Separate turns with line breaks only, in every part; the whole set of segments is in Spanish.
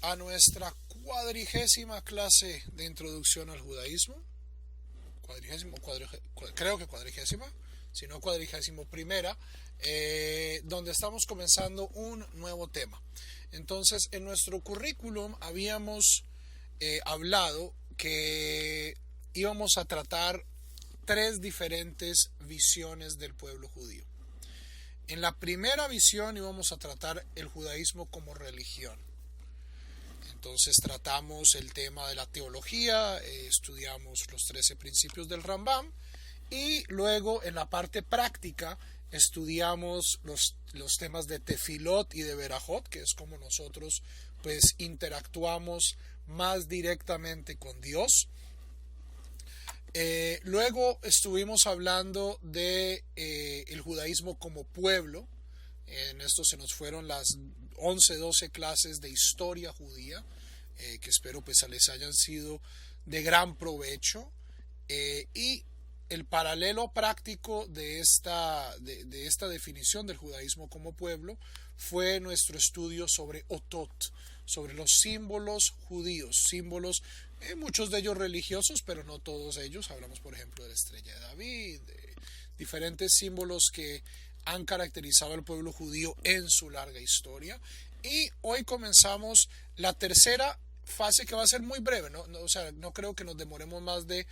A nuestra 40ª clase de introducción al judaísmo, creo que 40ª, si no 41ª, donde estamos comenzando un nuevo tema. Entonces, en nuestro currículum habíamos hablado que íbamos a tratar tres diferentes visiones del pueblo judío. En la primera visión íbamos a tratar el judaísmo como religión. Entonces tratamos el tema de la teología, estudiamos los 13 principios del Rambam y luego en la parte práctica estudiamos los temas de Tefilot y de Berajot, que es como nosotros pues interactuamos más directamente con Dios. Luego estuvimos hablando de el judaísmo como pueblo. En esto se nos fueron las 11-12 clases de historia judía, que espero pues les hayan sido de gran provecho. Y el paralelo práctico de esta definición del judaísmo como pueblo fue nuestro estudio sobre Otot, sobre los símbolos judíos, símbolos, muchos de ellos religiosos, pero no todos ellos. Hablamos, por ejemplo, de la estrella de David, de diferentes símbolos que han caracterizado al pueblo judío en su larga historia. Y hoy comenzamos la tercera fase, que va a ser muy breve, no creo que nos demoremos más de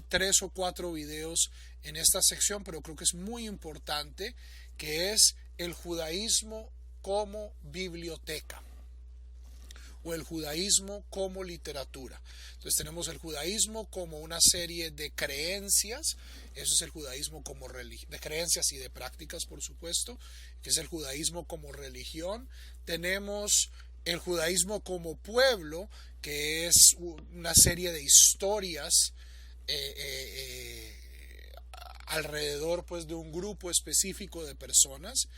3 o 4 videos en esta sección, pero creo que es muy importante, que es el judaísmo como biblioteca o el judaísmo como literatura. Entonces tenemos el judaísmo como una serie de creencias, eso es el judaísmo como de creencias y de prácticas, por supuesto, que es el judaísmo como religión. Tenemos el judaísmo como pueblo, que es una serie de historias alrededor pues de un grupo específico de personas.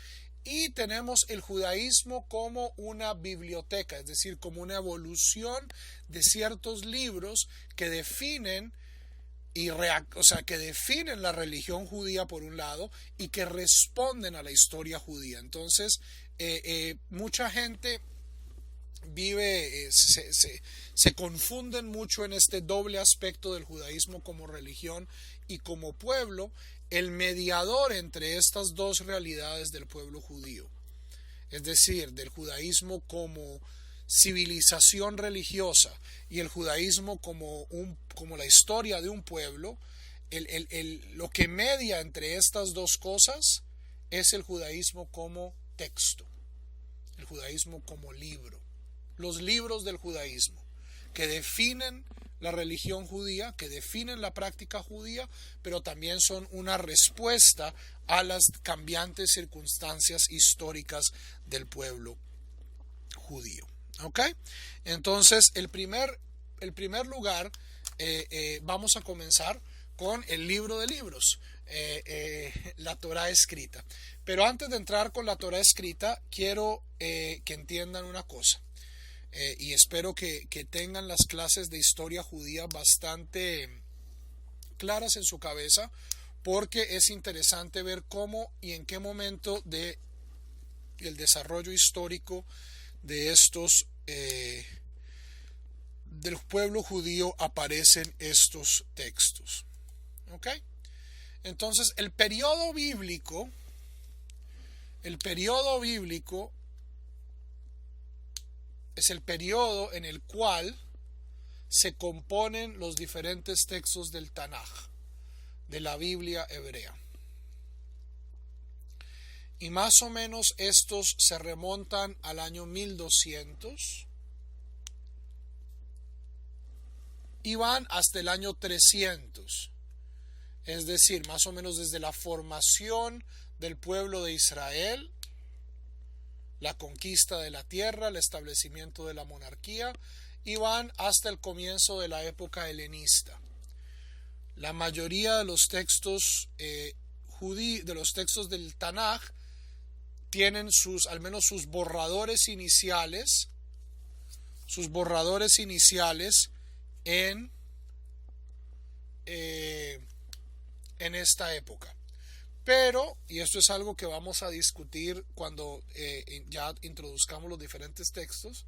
Y tenemos el judaísmo como una biblioteca, es decir, como una evolución de ciertos libros que definen que definen la religión judía por un lado y que responden a la historia judía. Entonces, mucha gente se confunden mucho en este doble aspecto del judaísmo como religión y como pueblo, el mediador entre estas dos realidades del pueblo judío, es decir, del judaísmo como civilización religiosa y el judaísmo como la historia de un pueblo. Lo que media entre estas dos cosas es el judaísmo como texto, el judaísmo como libro, los libros del judaísmo que definen la religión judía, que definen la práctica judía, pero también son una respuesta a las cambiantes circunstancias históricas del pueblo judío. ¿Ok? Entonces, el primer lugar, vamos a comenzar con el libro de libros, la Torá escrita. Pero antes de entrar con la Torá escrita, quiero que entiendan una cosa. Y espero que tengan las clases de historia judía bastante claras en su cabeza, porque es interesante ver cómo y en qué momento del desarrollo histórico de estos del pueblo judío aparecen estos textos. ¿Ok? Entonces, el periodo bíblico es el periodo en el cual se componen los diferentes textos del Tanaj, de la Biblia hebrea. Y más o menos estos se remontan al año 1200 y van hasta el año 300. Es decir, más o menos desde la formación del pueblo de Israel, la conquista de la tierra, el establecimiento de la monarquía, y van hasta el comienzo de la época helenista. La mayoría de los textos de los textos del Tanaj tienen al menos sus borradores iniciales en esta época. Pero, y esto es algo que vamos a discutir cuando ya introduzcamos los diferentes textos,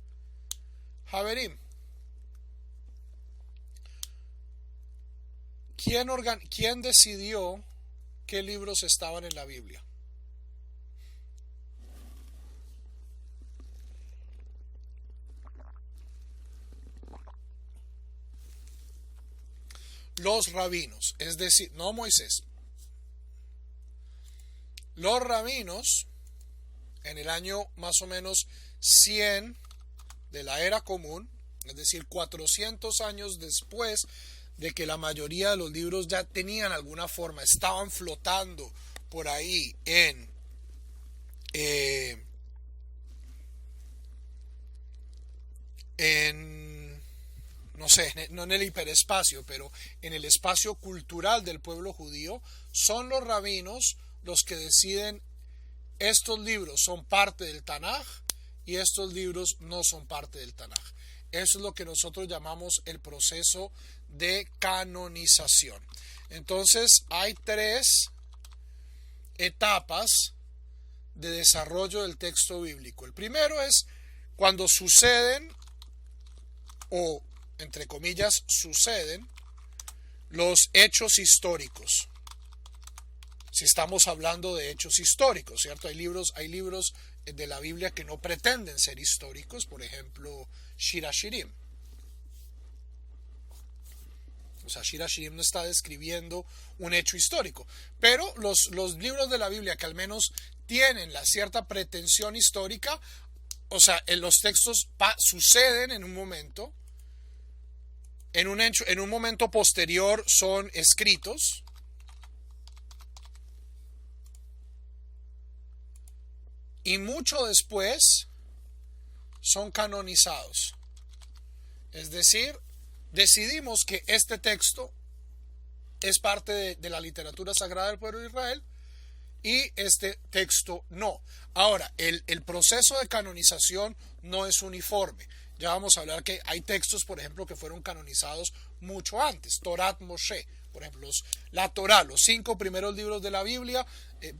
Javerim, ¿quién decidió qué libros estaban en la Biblia? Los rabinos, es decir, no Moisés. Los rabinos, en el año más o menos 100 de la era común, es decir, 400 años después de que la mayoría de los libros ya tenían alguna forma, estaban flotando por ahí no sé, no en el hiperespacio, pero en el espacio cultural del pueblo judío, son los rabinos los que deciden estos libros son parte del Tanaj y estos libros no son parte del Tanaj. Eso es lo que nosotros llamamos el proceso de canonización. Entonces hay 3 etapas de desarrollo del texto bíblico. El primero es cuando suceden, o entre comillas suceden, los hechos históricos. Si estamos hablando de hechos históricos, ¿cierto? Hay libros de la Biblia que no pretenden ser históricos, por ejemplo, Shir HaShirim. O sea, Shir HaShirim no está describiendo un hecho histórico, pero los libros de la Biblia que al menos tienen la cierta pretensión histórica, o sea, los textos suceden en un momento, en un momento posterior son escritos, y mucho después son canonizados. Es decir, decidimos que este texto es parte de la literatura sagrada del pueblo de Israel y este texto no. Ahora, el proceso de canonización no es uniforme. Ya vamos a hablar que hay textos, por ejemplo, que fueron canonizados mucho antes. Torat Moshe, por ejemplo, la Torá, los 5 primeros libros de la Biblia,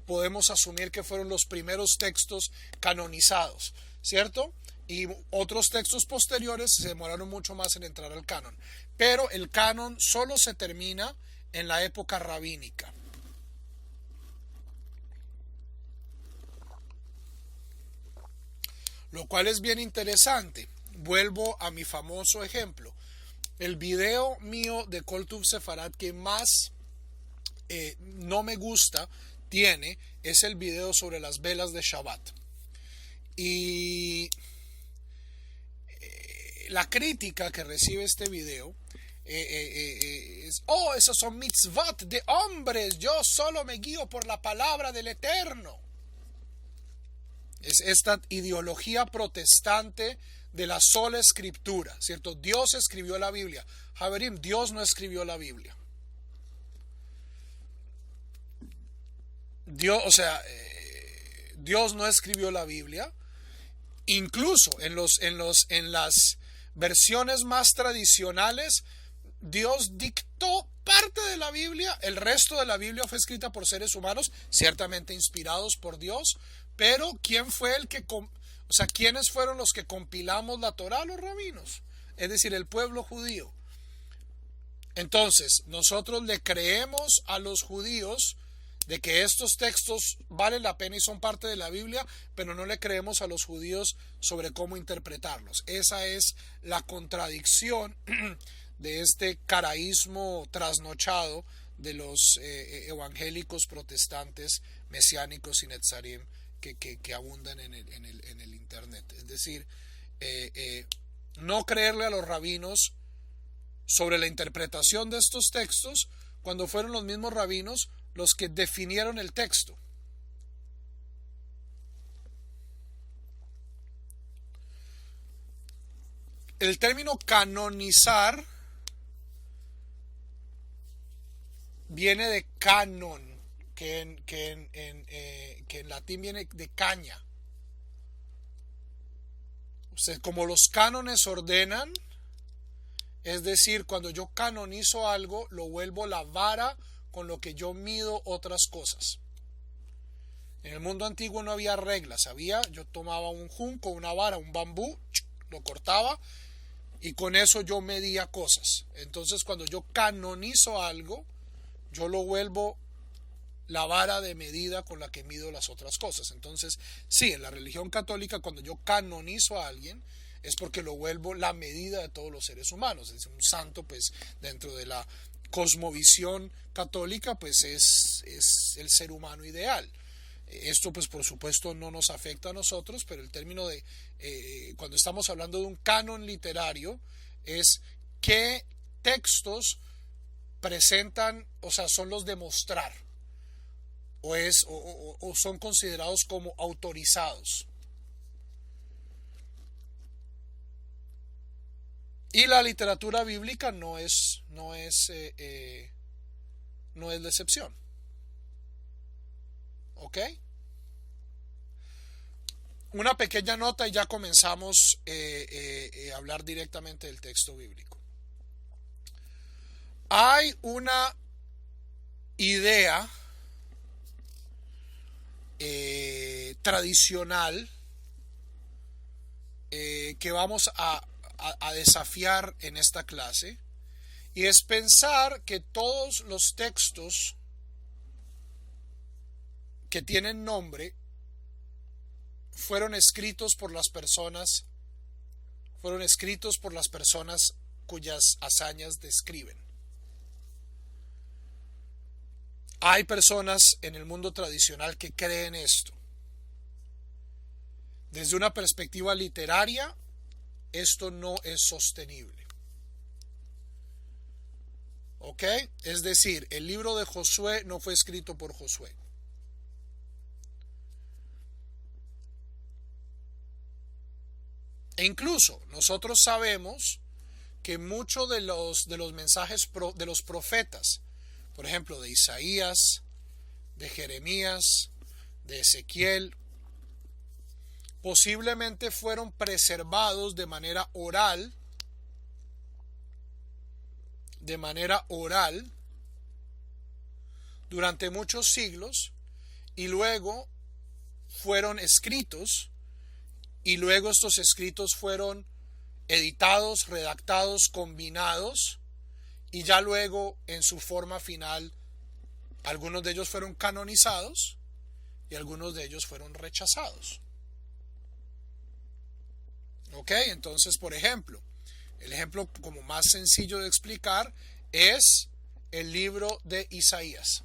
podemos asumir que fueron los primeros textos canonizados, ¿cierto? Y otros textos posteriores se demoraron mucho más en entrar al canon. Pero el canon solo se termina en la época rabínica. Lo cual es bien interesante. Vuelvo a mi famoso ejemplo. El video mío de Kol Tuv Sefarad que más no me gusta es el video sobre las velas de Shabbat. Y la crítica que recibe este video es: esos son mitzvot de hombres, yo solo me guío por la palabra del Eterno. Es esta ideología protestante de la sola escritura, ¿cierto? Dios escribió la Biblia. Javerim, Dios no escribió la Biblia. Dios no escribió la Biblia. Incluso en las versiones más tradicionales, Dios dictó parte de la Biblia. El resto de la Biblia fue escrita por seres humanos, ciertamente inspirados por Dios. Pero ¿quiénes fueron los que compilamos la Torá? Los rabinos, es decir, el pueblo judío. Entonces, nosotros le creemos a los judíos de que estos textos valen la pena y son parte de la Biblia, pero no le creemos a los judíos sobre cómo interpretarlos. Esa es la contradicción de este caraísmo trasnochado de los evangélicos protestantes mesiánicos y netzarim que abundan en el internet. Es decir, no creerle a los rabinos sobre la interpretación de estos textos cuando fueron los mismos rabinos los que definieron el texto. El término canonizar viene de canon, que en latín viene de caña. O sea, como los cánones ordenan, es decir, cuando yo canonizo algo, lo vuelvo la vara con lo que yo mido otras cosas. En el mundo antiguo no había reglas, yo tomaba un junco, una vara, un bambú, lo cortaba y con eso yo medía cosas. Entonces cuando yo canonizo algo, yo lo vuelvo la vara de medida con la que mido las otras cosas. Entonces, sí, en la religión católica, cuando yo canonizo a alguien, es porque lo vuelvo la medida de todos los seres humanos. Es un santo, pues, dentro de la cosmovisión católica, pues es el ser humano ideal. Esto, pues, por supuesto, no nos afecta a nosotros, pero el término de, cuando estamos hablando de un canon literario, es qué textos presentan, o sea, son los de mostrar, o son considerados como autorizados. Y la literatura bíblica no es la excepción. ¿Ok? Una pequeña nota y ya comenzamos a hablar directamente del texto bíblico. Hay una idea tradicional que vamos a desafiar en esta clase, y es pensar que todos los textos que tienen nombre fueron escritos por las personas cuyas hazañas describen. Hay personas en el mundo tradicional que creen esto. Desde una perspectiva literaria, esto no es sostenible. ¿Ok? Es decir, el libro de Josué no fue escrito por Josué. E incluso nosotros sabemos que muchos de los mensajes de los profetas, por ejemplo, de Isaías, de Jeremías, de Ezequiel, posiblemente fueron preservados de manera oral durante muchos siglos, y luego fueron escritos, y luego estos escritos fueron editados, redactados, combinados, y ya luego en su forma final algunos de ellos fueron canonizados y algunos de ellos fueron rechazados. ¿Ok? Entonces, por ejemplo, el ejemplo como más sencillo de explicar es el libro de Isaías.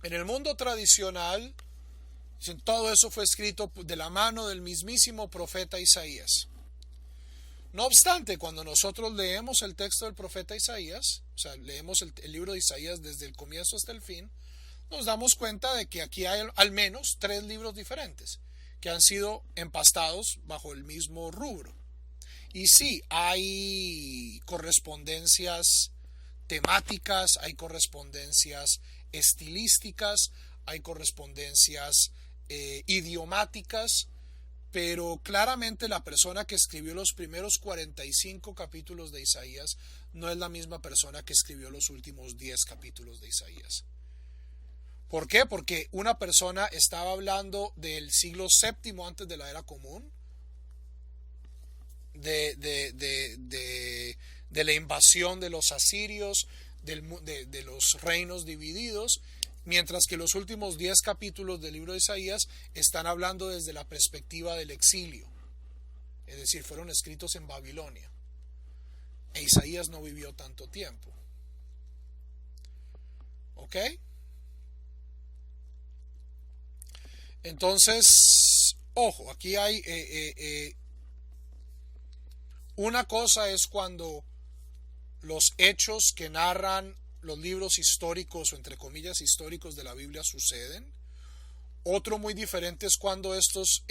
En el mundo tradicional, todo eso fue escrito de la mano del mismísimo profeta Isaías. No obstante, cuando nosotros leemos el texto del profeta Isaías, o sea, leemos el libro de Isaías desde el comienzo hasta el fin, nos damos cuenta de que aquí hay al menos 3 libros diferentes que han sido empastados bajo el mismo rubro. Y sí, hay correspondencias temáticas, hay correspondencias estilísticas, hay correspondencias idiomáticas, pero claramente la persona que escribió los primeros 45 capítulos de Isaías no es la misma persona que escribió los últimos 10 capítulos de Isaías. ¿Por qué? Porque una persona estaba hablando del siglo VII antes de la era común, de la invasión de los asirios, de los reinos divididos, mientras que los últimos 10 capítulos del libro de Isaías están hablando desde la perspectiva del exilio, es decir, fueron escritos en Babilonia, e Isaías no vivió tanto tiempo. ¿Ok? Entonces, ojo, aquí hay una cosa es cuando los hechos que narran los libros históricos o entre comillas históricos de la Biblia suceden. Otro muy diferente es cuando estos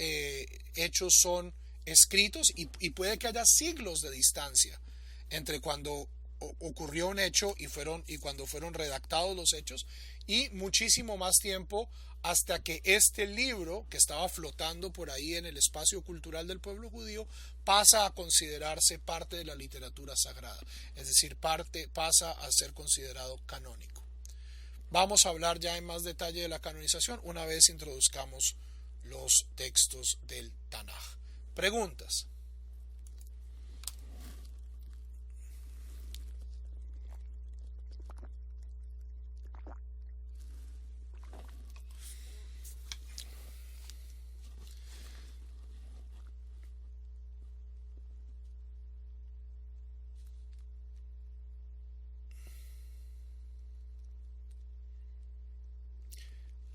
hechos son escritos y puede que haya siglos de distancia entre cuando ocurrió un hecho y cuando fueron redactados los hechos, y muchísimo más tiempo hasta que este libro que estaba flotando por ahí en el espacio cultural del pueblo judío pasa a considerarse parte de la literatura sagrada, es decir, pasa a ser considerado canónico. Vamos a hablar ya en más detalle de la canonización una vez introduzcamos los textos del Tanaj. Preguntas.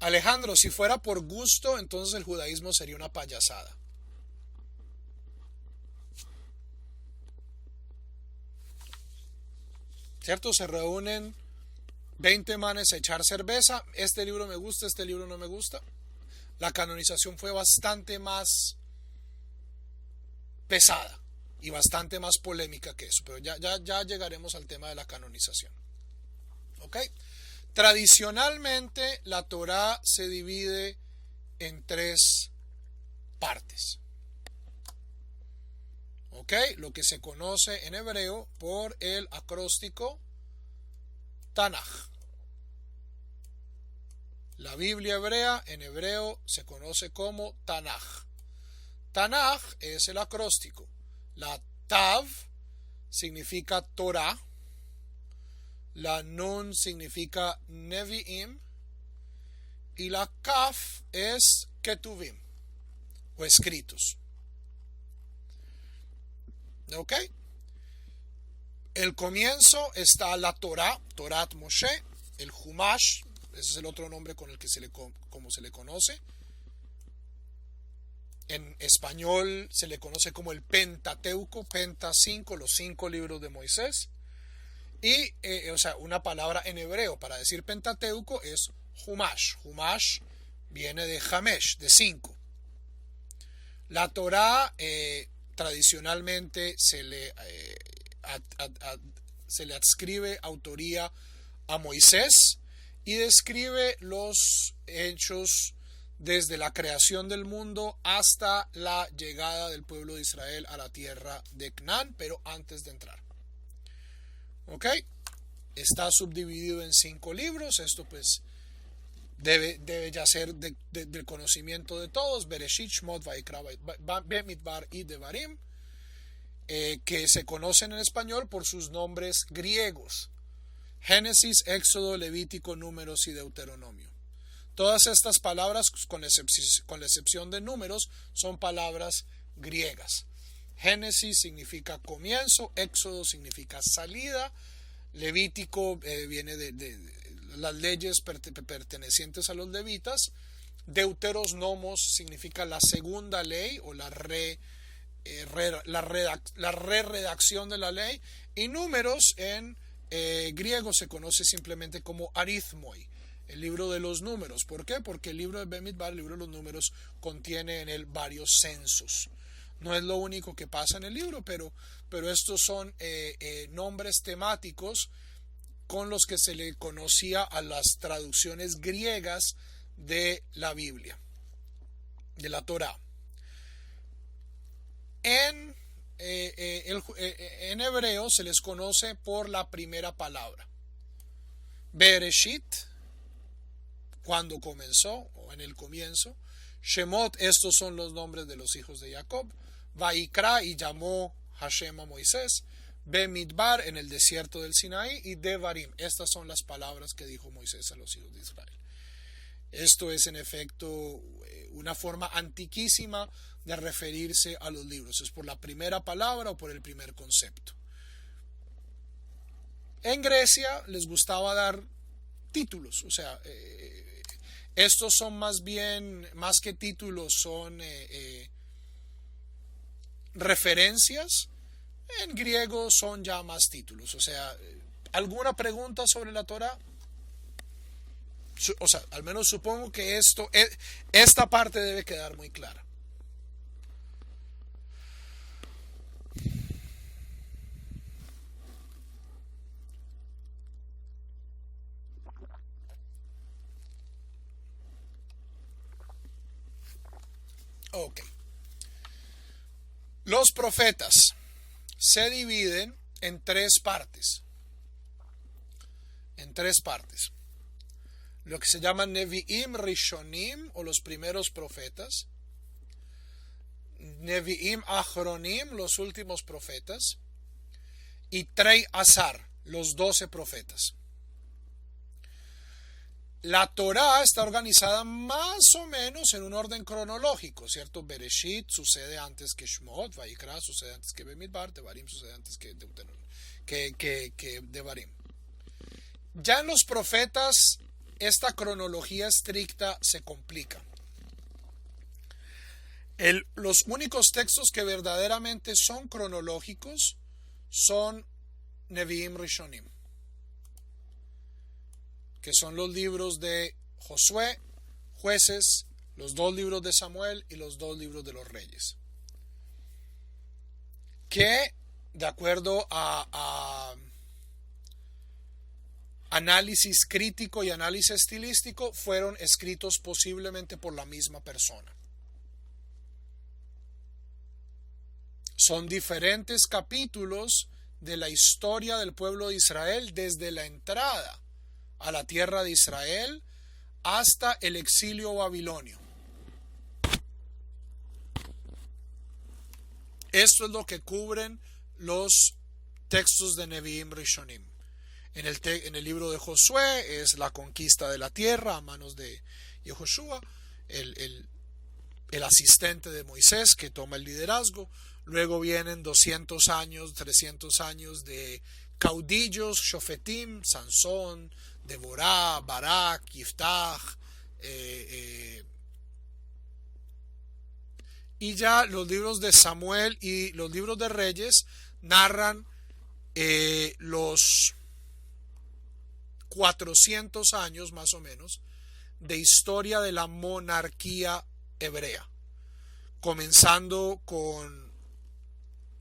Alejandro, si fuera por gusto, entonces el judaísmo sería una payasada. ¿Cierto? Se reúnen 20 manes a echar cerveza. Este libro me gusta, este libro no me gusta. La canonización fue bastante más pesada y bastante más polémica que eso. Pero ya llegaremos al tema de la canonización. ¿Ok? Tradicionalmente la Torá se divide en 3 partes. ¿Ok? Lo que se conoce en hebreo por el acróstico Tanaj. La Biblia hebrea en hebreo se conoce como Tanaj. Tanaj es el acróstico. La Tav significa Torah. La Nun significa Nevi'im. Y la Kaf es Ketuvim, o escritos. ¿Ok? El comienzo está la Torah, Torat Moshe, el Humash, ese es el otro nombre con el que como se le conoce. En español se le conoce como el Pentateuco, Penta 5, los 5 libros de Moisés. Y, una palabra en hebreo para decir Pentateuco es Humash. Humash viene de Hamesh, de 5. La Torá tradicionalmente se le adscribe autoría a Moisés y describe los hechos desde la creación del mundo hasta la llegada del pueblo de Israel a la tierra de Canaán, pero antes de entrar. ¿Ok? Está subdividido en 5 libros. Esto pues debe ya ser del conocimiento de todos. Bereshit, Shmot, Vayikra, Bamidbar y Devarim, que se conocen en español por sus nombres griegos: Génesis, Éxodo, Levítico, Números y Deuteronomio. Todas estas palabras, con la excepción de Números, son palabras griegas. Génesis significa comienzo, Éxodo significa salida, Levítico viene de las leyes pertenecientes a los levitas, Deuteronomos significa la segunda ley o la redacción de la ley, y Números en griego se conoce simplemente como arithmoi, el libro de los números. ¿Por qué? Porque el libro de Bamidbar, el libro de los números, contiene en él varios censos. No es lo único que pasa en el libro, pero estos son nombres temáticos con los que se le conocía a las traducciones griegas de la Biblia, de la Torá. En hebreo se les conoce por la primera palabra. Bereshit, cuando comenzó, o en el comienzo. Shemot, estos son los nombres de los hijos de Jacob. Vayikra, y llamó Hashem a Moisés. Bemidbar, en el desierto del Sinaí. Y Devarim, estas son las palabras que dijo Moisés a los hijos de Israel. Esto es en efecto una forma antiquísima de referirse a los libros. Es por la primera palabra o por el primer concepto. En Grecia les gustaba dar títulos, o sea, estos son más que títulos, son referencias. En griego son ya más títulos. O sea, ¿alguna pregunta sobre la Torá? O sea, al menos supongo que esta parte debe quedar muy clara. Ok. Los profetas se dividen en 3 partes. En 3 partes. Lo que se llama Nevi'im Rishonim, o los primeros profetas. Nevi'im Achronim, los últimos profetas. Y Trei Azar, los 12 profetas. La Torá está organizada más o menos en un orden cronológico, ¿cierto? Bereshit sucede antes que Shmot, Vayikra sucede antes que Bemidbar, Devarim sucede antes que Deuteronomio, que Devarim. Ya en los profetas esta cronología estricta se complica. Los únicos textos que verdaderamente son cronológicos son Nevi'im Rishonim, que son los libros de Josué, Jueces, los 2 libros de Samuel y los 2 libros de los Reyes, que de acuerdo a análisis crítico y análisis estilístico fueron escritos posiblemente por la misma persona. Son diferentes capítulos de la historia del pueblo de Israel desde la entrada a la tierra de Israel hasta el exilio babilonio. Esto es lo que cubren los textos de Nevi'im Rishonim. En el libro de Josué es la conquista de la tierra a manos de Yehoshua, el asistente de Moisés que toma el liderazgo. Luego vienen 200 años, 300 años de caudillos, Shofetim, Sansón, Deborah, Barak, Yiftach, y ya los libros de Samuel y los libros de Reyes narran los 400 años más o menos de historia de la monarquía hebrea, comenzando con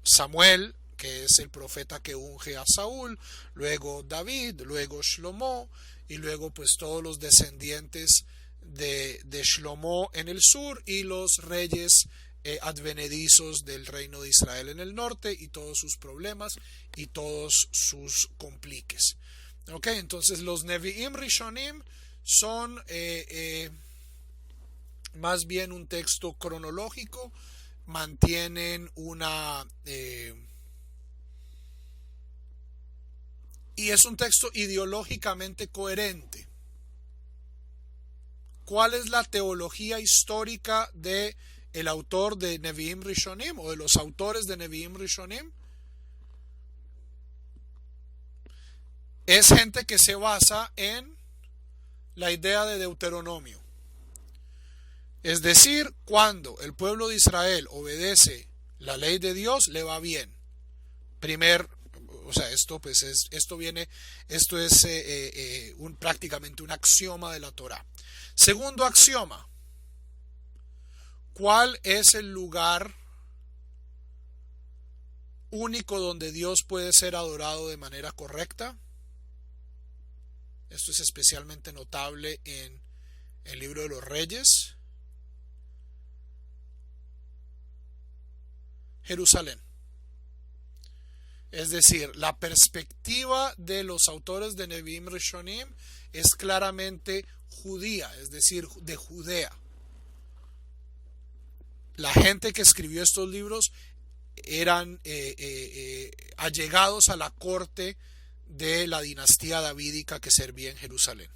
Samuel, que es el profeta que unge a Saúl, luego David, luego Shlomo, y luego pues todos los descendientes de Shlomo en el sur y los reyes advenedizos del reino de Israel en el norte y todos sus problemas y todos sus compliques. Okay, entonces los Nevi'im Rishonim son más bien un texto cronológico, mantienen una y es un texto ideológicamente coherente. ¿Cuál es la teología histórica de el autor de Nevi'im Rishonim o de los autores de Nevi'im Rishonim? Es gente que se basa en la idea de Deuteronomio. Es decir, cuando el pueblo de Israel obedece la ley de Dios, le va bien. Esto es prácticamente un axioma de la Torá. Segundo axioma: ¿cuál es el lugar único donde Dios puede ser adorado de manera correcta? Esto es especialmente notable en el libro de los Reyes. Jerusalén. Es decir, la perspectiva de los autores de Nevi'im Rishonim es claramente judía, es decir, de Judea. La gente que escribió estos libros eran allegados a la corte de la dinastía davídica que servía en Jerusalén.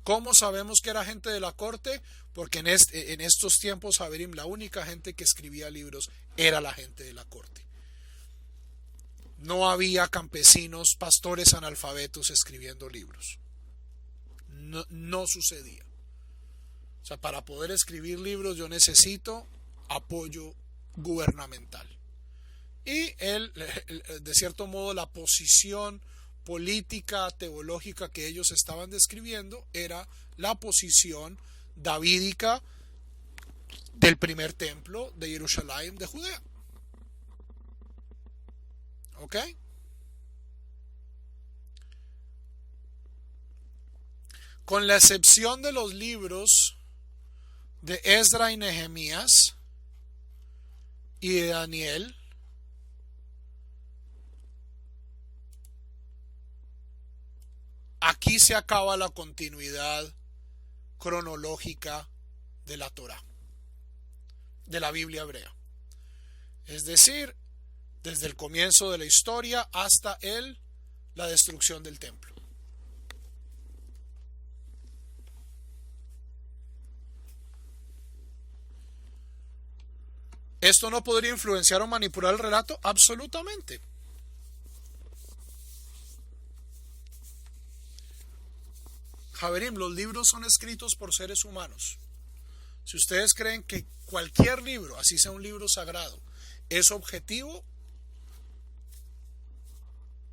¿Cómo sabemos que era gente de la corte? Porque en estos tiempos, Haverim, la única gente que escribía libros era la gente de la corte. No había campesinos, pastores analfabetos escribiendo libros. No sucedía. O sea, para poder escribir libros yo necesito apoyo gubernamental. Y de cierto modo, la posición política, teológica que ellos estaban describiendo era la posición davídica del primer templo de Jerusalén de Judea. ¿Ok? Con la excepción de los libros de Esdra y Nehemías y de Daniel, aquí se acaba la continuidad cronológica de la Torá, de la Biblia hebrea. Es decir, desde el comienzo de la historia hasta la destrucción del templo. ¿Esto no podría influenciar o manipular el relato? Absolutamente. Javerim, los libros son escritos por seres humanos. Si ustedes creen que cualquier libro, así sea un libro sagrado, es objetivo,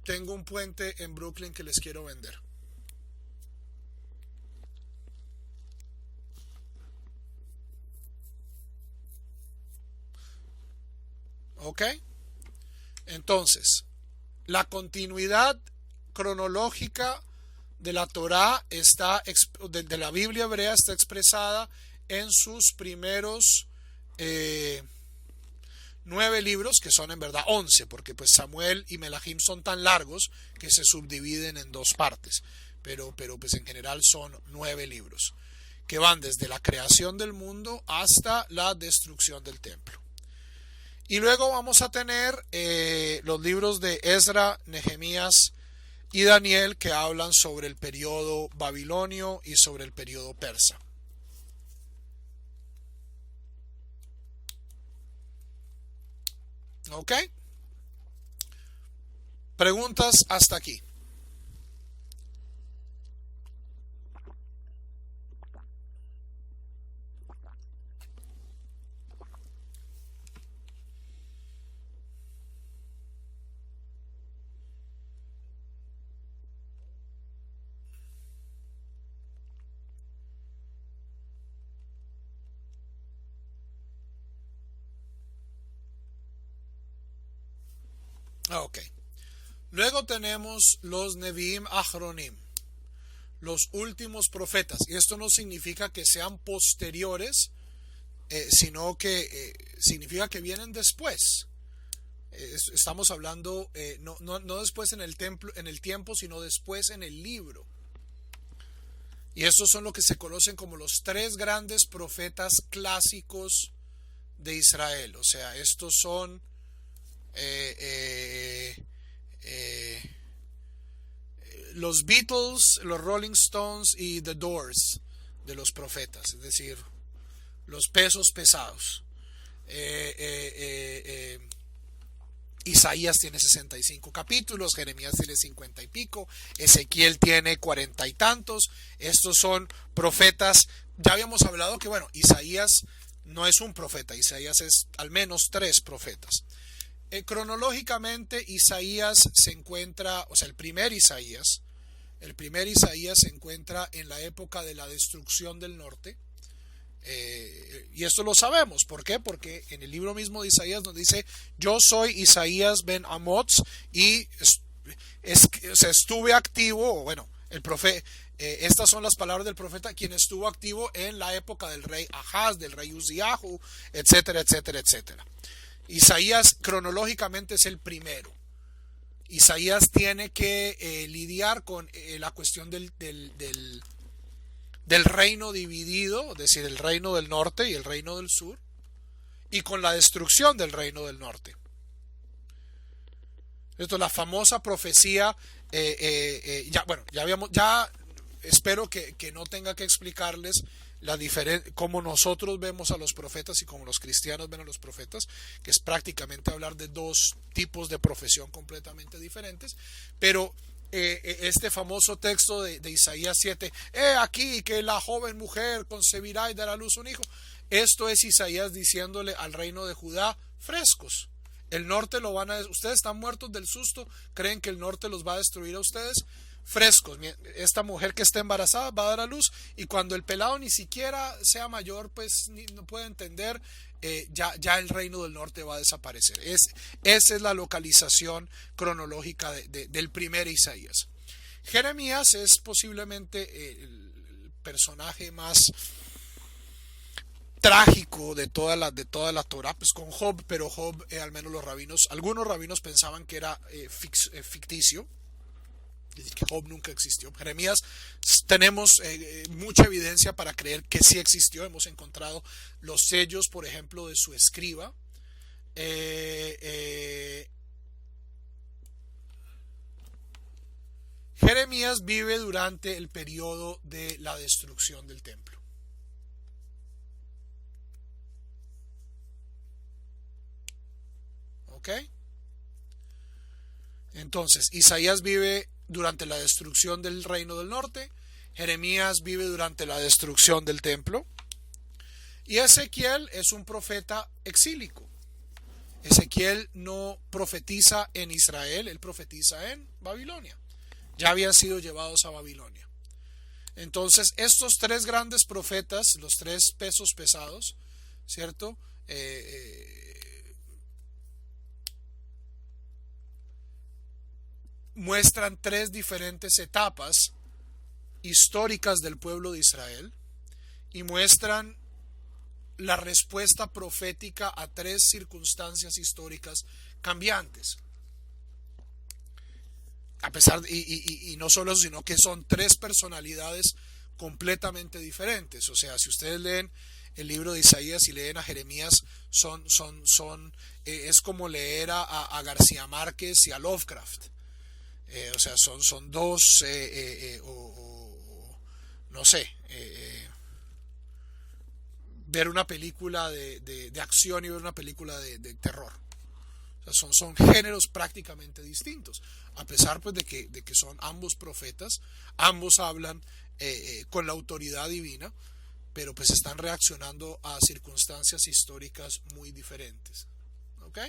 tengo un puente en Brooklyn que les quiero vender. ¿Ok? Entonces, la continuidad cronológica de la Torá de la Biblia hebrea está expresada en sus primeros 9 libros, que son en verdad 11, porque pues Samuel y Melahim son tan largos que se subdividen en 2 partes, pero pues en general son 9 libros, que van desde la creación del mundo hasta la destrucción del templo. Y luego vamos a tener los libros de Ezra, Nehemías y Daniel, que hablan sobre el periodo babilonio y sobre el periodo persa. ¿Ok? Preguntas hasta aquí. Ok. Luego tenemos los Nevi'im Achronim, los últimos profetas. Y esto no significa que sean posteriores, sino que significa que vienen después. Estamos hablando no después en el tiempo, sino después en el libro. Y estos son lo que se conocen como los 3 grandes profetas clásicos de Israel. O sea, estos son los Beatles, los Rolling Stones y The Doors de los profetas, es decir, los pesos pesados. Isaías tiene 65 capítulos, Jeremías tiene 50 y pico, Ezequiel tiene 40 y tantos. Estos son profetas. Ya habíamos hablado que, bueno, Isaías no es un profeta, Isaías es al menos 3 profetas. Cronológicamente, Isaías se encuentra, o sea, el primer Isaías se encuentra en la época de la destrucción del norte. Y esto lo sabemos. ¿Por qué? Porque en el libro mismo de Isaías nos dice: yo soy Isaías ben Amoz y estuve activo, bueno, el profeta, estas son las palabras del profeta, quien estuvo activo en la época del rey Ahaz, del rey Uziahu, etcétera, etcétera, etcétera. Isaías cronológicamente es el primero. Isaías tiene que lidiar con la cuestión del reino dividido, es decir, el reino del norte y el reino del sur, y con la destrucción del reino del norte. Esto es la famosa profecía. Ya espero que no tenga que explicarles cómo nosotros vemos a los profetas y cómo los cristianos ven a los profetas, que es prácticamente hablar de 2 tipos de profesión completamente diferentes. Pero este famoso texto de Isaías 7, aquí que la joven mujer concebirá y dará a luz un hijo, esto es Isaías diciéndole al reino de Judá: frescos, el norte ustedes están muertos del susto, creen que el norte los va a destruir a ustedes. Frescos, esta mujer que está embarazada va a dar a luz, y cuando el pelado ni siquiera sea mayor, pues no puede entender, ya el reino del norte va a desaparecer. Esa es la localización cronológica del primer Isaías. Jeremías es posiblemente el personaje más trágico de toda la Torá, pues con Job, pero Job, al menos algunos rabinos pensaban que era ficticio. Es decir, que Job nunca existió. Jeremías, tenemos mucha evidencia para creer que sí existió. Hemos encontrado los sellos, por ejemplo, de su escriba. Jeremías vive durante el periodo de la destrucción del templo. ¿Ok? Entonces, Isaías vive durante la destrucción del reino del norte. Jeremías vive durante la destrucción del templo. Y Ezequiel es un profeta exílico. Ezequiel no profetiza en Israel, él profetiza en Babilonia. Ya habían sido llevados a Babilonia. Entonces, estos tres grandes profetas, los tres pesos pesados, ¿cierto? Muestran tres diferentes etapas históricas del pueblo de Israel y muestran la respuesta profética a tres circunstancias históricas cambiantes. A pesar y no solo eso, sino que son tres personalidades completamente diferentes. O sea, si ustedes leen el libro de Isaías y leen a Jeremías, es como leer a García Márquez y a Lovecraft. O sea, son dos, no sé, ver una película de acción y ver una película de terror. O sea, son géneros prácticamente distintos, a pesar pues de que son ambos profetas, ambos hablan con la autoridad divina, pero pues están reaccionando a circunstancias históricas muy diferentes. ¿Ok?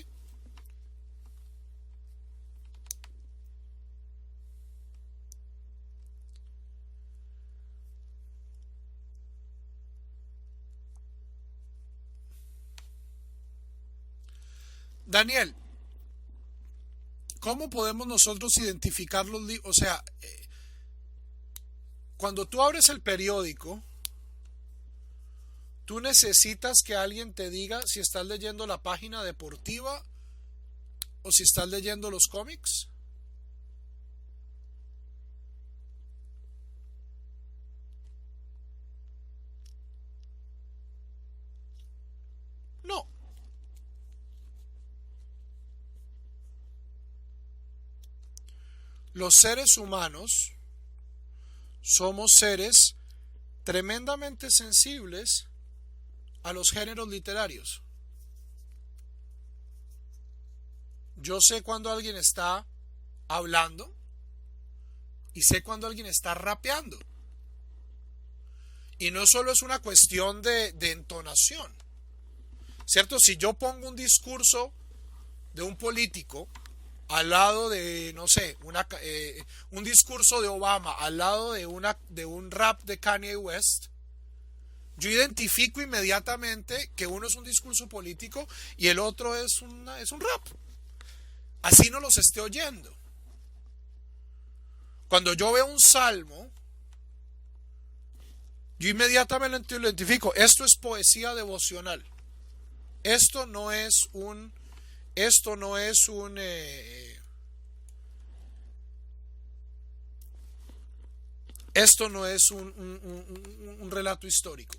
Daniel, ¿cómo podemos nosotros identificar los libros? O sea, cuando tú abres el periódico, tú necesitas que alguien te diga si estás leyendo la página deportiva o si estás leyendo los cómics. No. Los seres humanos somos seres tremendamente sensibles a los géneros literarios. Yo sé cuando alguien está hablando y sé cuando alguien está rapeando. Y no solo es una cuestión de entonación, ¿cierto? Si yo pongo un discurso de un político al lado de, no sé, un discurso de Obama al lado de un rap de Kanye West, yo identifico inmediatamente que uno es un discurso político y el otro es un rap. Así no los esté oyendo. Cuando yo veo un salmo, yo inmediatamente lo identifico. Esto es poesía devocional. Esto no es un esto no es un relato histórico.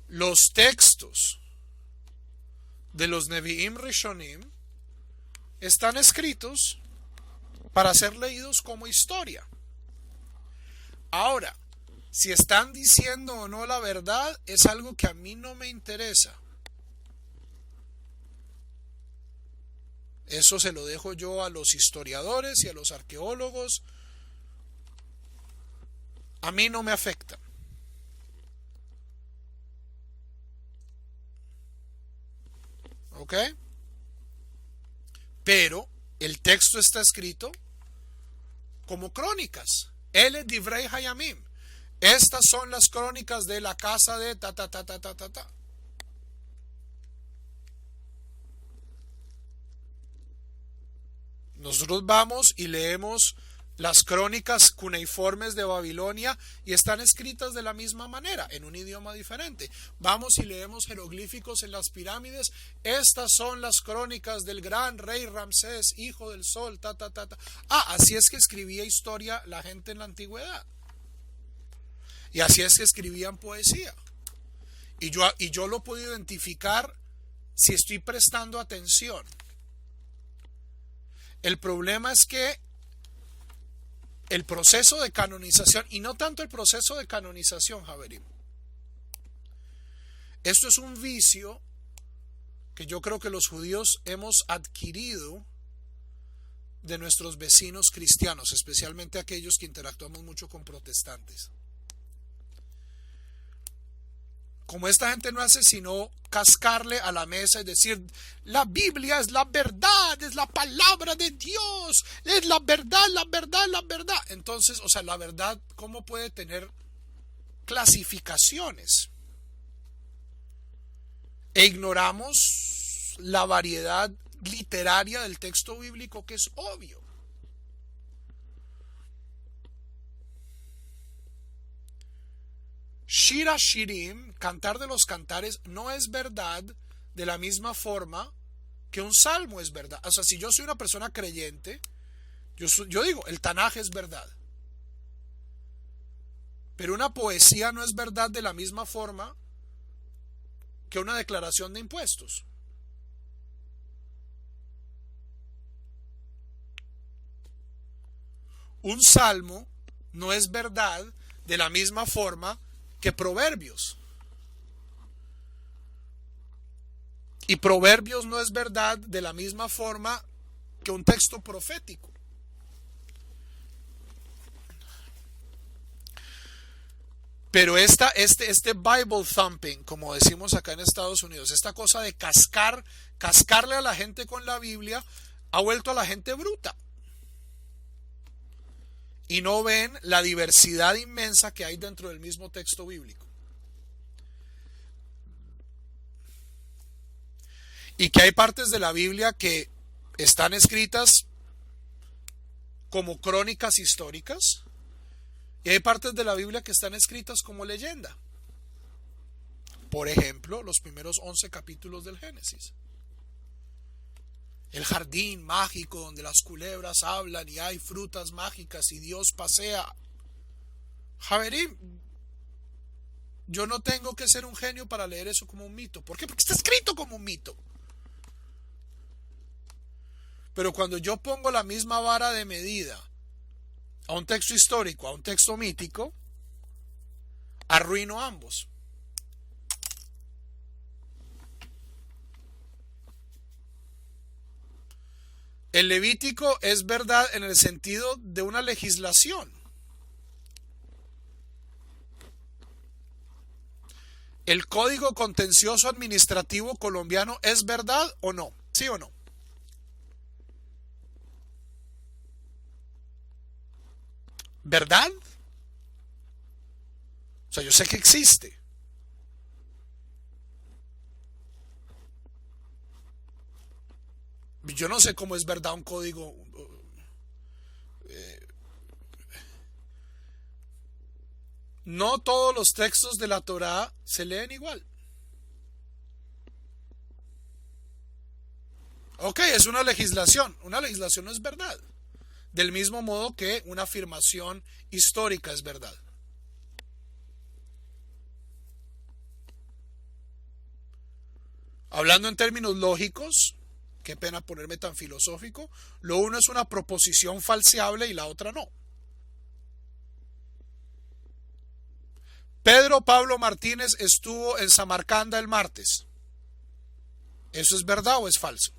Los textos de los Nevi'im Rishonim están escritos para ser leídos como historia. Ahora, si están diciendo o no la verdad es algo que a mí no me interesa. Eso se lo dejo yo a los historiadores y a los arqueólogos. A mí no me afecta. ¿Ok? Pero el texto está escrito como crónicas. El Divrei Hayamim. Estas son las crónicas de la casa de ta ta ta ta ta ta ta. Nosotros vamos y leemos las crónicas cuneiformes de Babilonia y están escritas de la misma manera, en un idioma diferente. Vamos y leemos jeroglíficos en las pirámides. Estas son las crónicas del gran rey Ramsés, hijo del sol, ta ta ta ta. Así es que escribía historia la gente en la antigüedad. Y así es que escribían poesía. Y yo lo puedo identificar si estoy prestando atención. El problema es que el proceso de canonización, y no tanto el proceso de canonización, Javerim. Esto es un vicio que yo creo que los judíos hemos adquirido de nuestros vecinos cristianos, especialmente aquellos que interactuamos mucho con protestantes. Como esta gente no hace sino cascarle a la mesa y decir, la Biblia es la verdad, es la palabra de Dios, es la verdad, la verdad, la verdad. Entonces, o sea, la verdad, ¿cómo puede tener clasificaciones? E ignoramos la variedad literaria del texto bíblico, que es obvio. Shira Shirim, cantar de los cantares, no es verdad de la misma forma que un salmo es verdad. O sea, si yo soy una persona creyente, yo digo, el Tanaj es verdad. Pero una poesía no es verdad de la misma forma que una declaración de impuestos. Un salmo no es verdad de la misma forma que Proverbios. Y Proverbios no es verdad de la misma forma que un texto profético. Pero este Bible thumping, como decimos acá en Estados Unidos, esta cosa de cascarle a la gente con la Biblia, ha vuelto a la gente bruta. Y no ven la diversidad inmensa que hay dentro del mismo texto bíblico. Y que hay partes de la Biblia que están escritas como crónicas históricas, y hay partes de la Biblia que están escritas como leyenda. Por ejemplo, los primeros 11 capítulos del Génesis. El jardín mágico donde las culebras hablan y hay frutas mágicas y Dios pasea. Javerín, yo no tengo que ser un genio para leer eso como un mito. ¿Por qué? Porque está escrito como un mito. Pero cuando yo pongo la misma vara de medida a un texto histórico, a un texto mítico, arruino ambos. El Levítico es verdad en el sentido de una legislación. ¿El Código Contencioso Administrativo colombiano es verdad o no? ¿Sí o no? ¿Verdad? O sea, yo sé que existe. Yo no sé cómo es verdad un código. No todos los textos de la Torá se leen igual. Ok, es una legislación. Una legislación no es verdad. Del mismo modo que una afirmación histórica es verdad. Hablando en términos lógicos, qué pena ponerme tan filosófico, lo uno es una proposición falseable y la otra no. Pedro Pablo Martínez estuvo en Samarcanda el martes. ¿Eso es verdad o es falso?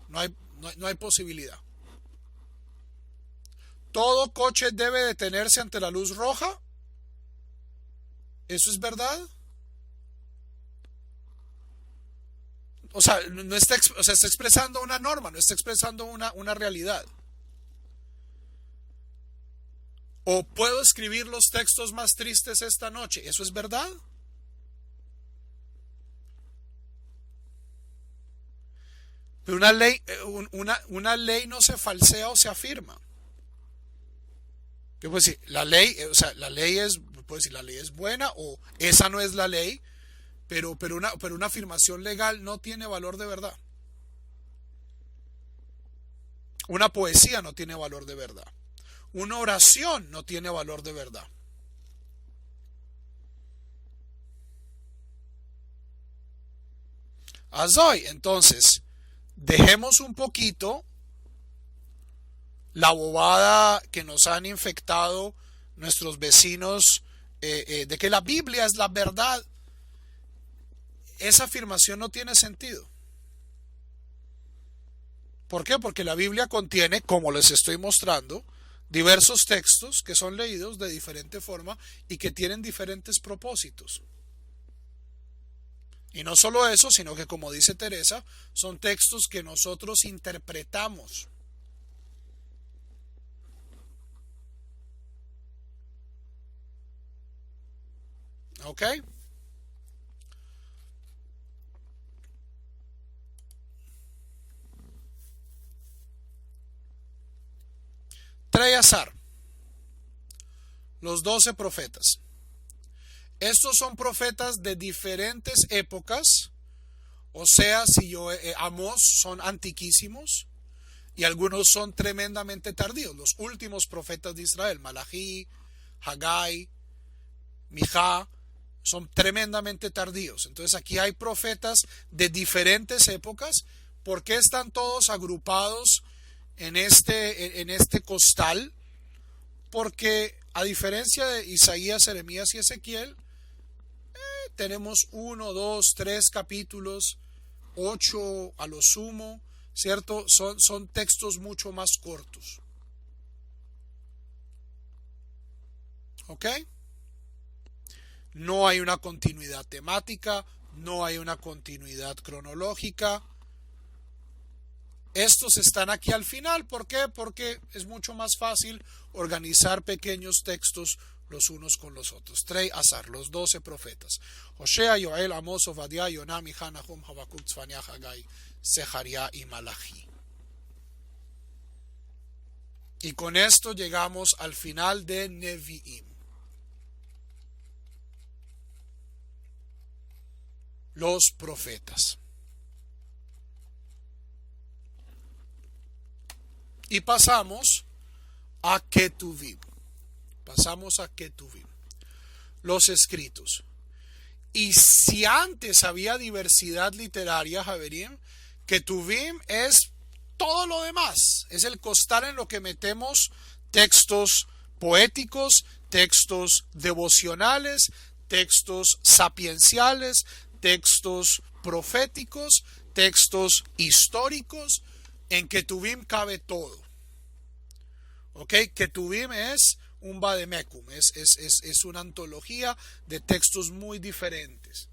No hay posibilidad. ¿Todo coche debe detenerse ante la luz roja? ¿Eso es verdad? O sea, está expresando una norma, no está expresando una realidad. ¿O puedo escribir los textos más tristes esta noche? ¿Eso es verdad? Pero una ley no se falsea o se afirma. Yo puedo decir, la ley es buena o esa no es la ley, pero una afirmación legal no tiene valor de verdad. Una poesía no tiene valor de verdad. Una oración no tiene valor de verdad. Azoy, entonces, dejemos un poquito la bobada que nos han infectado nuestros vecinos de que la Biblia es la verdad. Esa afirmación no tiene sentido. ¿Por qué? Porque la Biblia contiene, como les estoy mostrando, diversos textos que son leídos de diferente forma y que tienen diferentes propósitos. Y no solo eso, sino que como dice Teresa, son textos que nosotros interpretamos. ¿Ok? Treyasar, los 12 profetas. Estos son profetas de diferentes épocas, o sea, si yo Amós son antiquísimos y algunos son tremendamente tardíos. Los últimos profetas de Israel, Malají, Hagai, Mijá, son tremendamente tardíos. Entonces aquí hay profetas de diferentes épocas. ¿Por qué están todos agrupados en este costal? Porque a diferencia de Isaías, Jeremías y Ezequiel, tenemos 1, 2, 3 capítulos, 8 a lo sumo, ¿cierto? Son textos mucho más cortos. ¿Ok? No hay una continuidad temática, no hay una continuidad cronológica. Estos están aquí al final. ¿Por qué? Porque es mucho más fácil organizar pequeños textos los unos con los otros. Trey Azar, los 12 profetas. Hosea, Yoel, Amos, Obadiah, Yoná, Mijá, Nahum, Habacuc, Tzfania, Hagai, Sejaría y Malají. Y con esto llegamos al final de Nevi'im. Los profetas. Y pasamos a Ketuvim. Pasamos a Ketuvim. Los escritos. Y si antes había diversidad literaria, Javerim, Ketuvim es todo lo demás. Es el costal en lo que metemos textos poéticos, textos devocionales, textos sapienciales, textos proféticos, textos históricos. En Ketuvim cabe todo. ¿Ok? Ketuvim es un vademecum, es una antología de textos muy diferentes.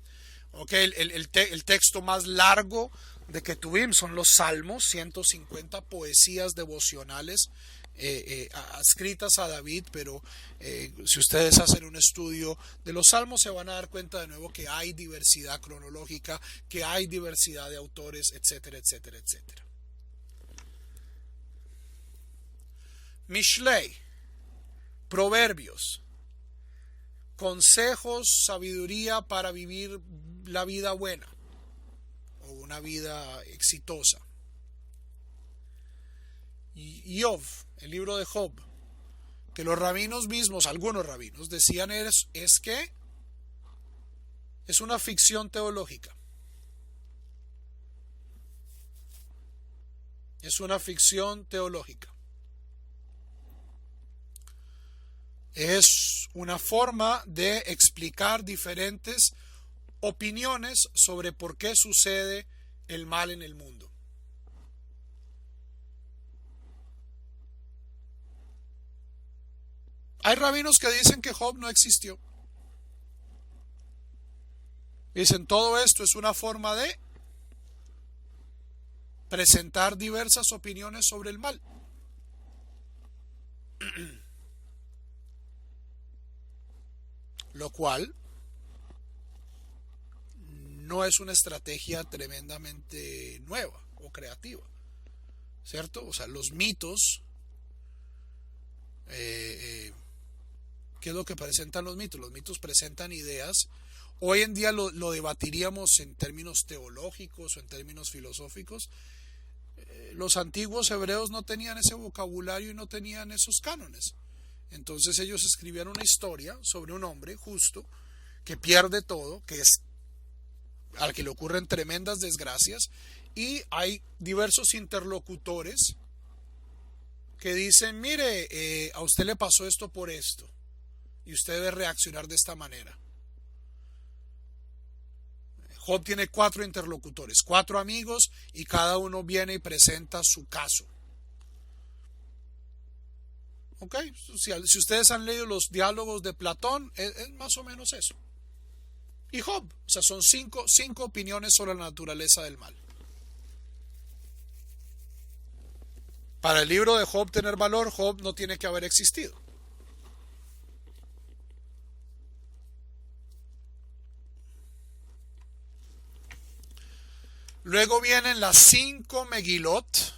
¿Ok? El texto más largo de Ketuvim son los Salmos, 150 poesías devocionales escritas a David, pero si ustedes hacen un estudio de los Salmos se van a dar cuenta de nuevo que hay diversidad cronológica, que hay diversidad de autores, etcétera, etcétera, etcétera. Mishlei, proverbios, consejos, sabiduría para vivir la vida buena o una vida exitosa. Y Job, el libro de Job, que los rabinos mismos, algunos rabinos, decían es que es una ficción teológica. Es una ficción teológica. Es una forma de explicar diferentes opiniones sobre por qué sucede el mal en el mundo. Hay rabinos que dicen que Job no existió. Dicen todo esto es una forma de presentar diversas opiniones sobre el mal. Lo cual no es una estrategia tremendamente nueva o creativa, ¿cierto? O sea, los mitos, ¿qué es lo que presentan los mitos? Los mitos presentan ideas. Hoy en día lo debatiríamos en términos teológicos o en términos filosóficos. Los antiguos hebreos no tenían ese vocabulario y no tenían esos cánones. Entonces ellos escribían una historia sobre un hombre justo que pierde todo, al que le ocurren tremendas desgracias, y hay diversos interlocutores que dicen, mire, a usted le pasó esto por esto y usted debe reaccionar de esta manera. Job tiene 4 interlocutores, 4 amigos, y cada uno viene y presenta su caso. ¿Ok? Si ustedes han leído los diálogos de Platón, es más o menos eso. Y Job, o sea, son cinco opiniones sobre la naturaleza del mal. Para el libro de Job tener valor, Job no tiene que haber existido. Luego vienen las 5 Megilot.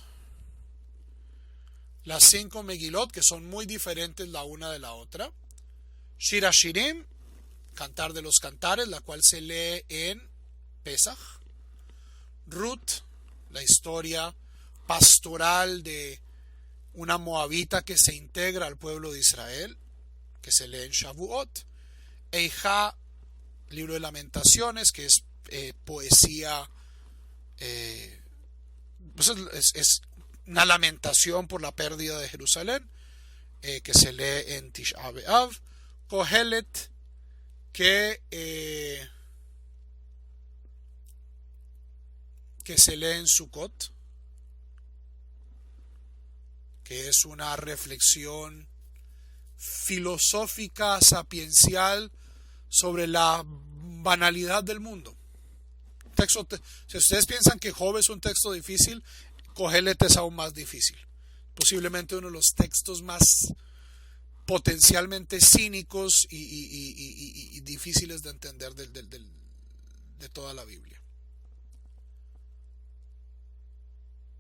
Las 5 Megilot, que son muy diferentes la una de la otra. Shir HaShirim, Cantar de los Cantares, la cual se lee en Pesach. Ruth, la historia pastoral de una moabita que se integra al pueblo de Israel, que se lee en Shavuot. Eija, libro de lamentaciones, que es poesía, es una lamentación por la pérdida de Jerusalén, que se lee en Tisha B'Av. Kohelet, que se lee en Sukkot, que es una reflexión filosófica, sapiencial sobre la banalidad del mundo. Si ustedes piensan que Job es un texto difícil, Kohelet es aún más difícil. Posiblemente uno de los textos más potencialmente cínicos y difíciles de entender de toda la Biblia.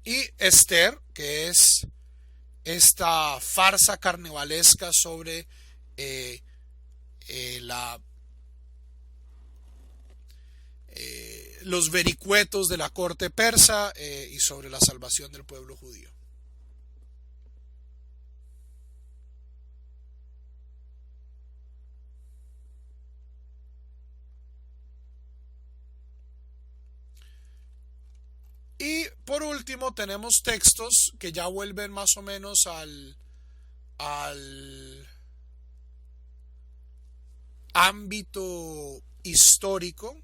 Y Esther, que es esta farsa carnavalesca sobre los vericuetos de la corte persa y sobre la salvación del pueblo judío. Y por último tenemos textos que ya vuelven más o menos al ámbito histórico.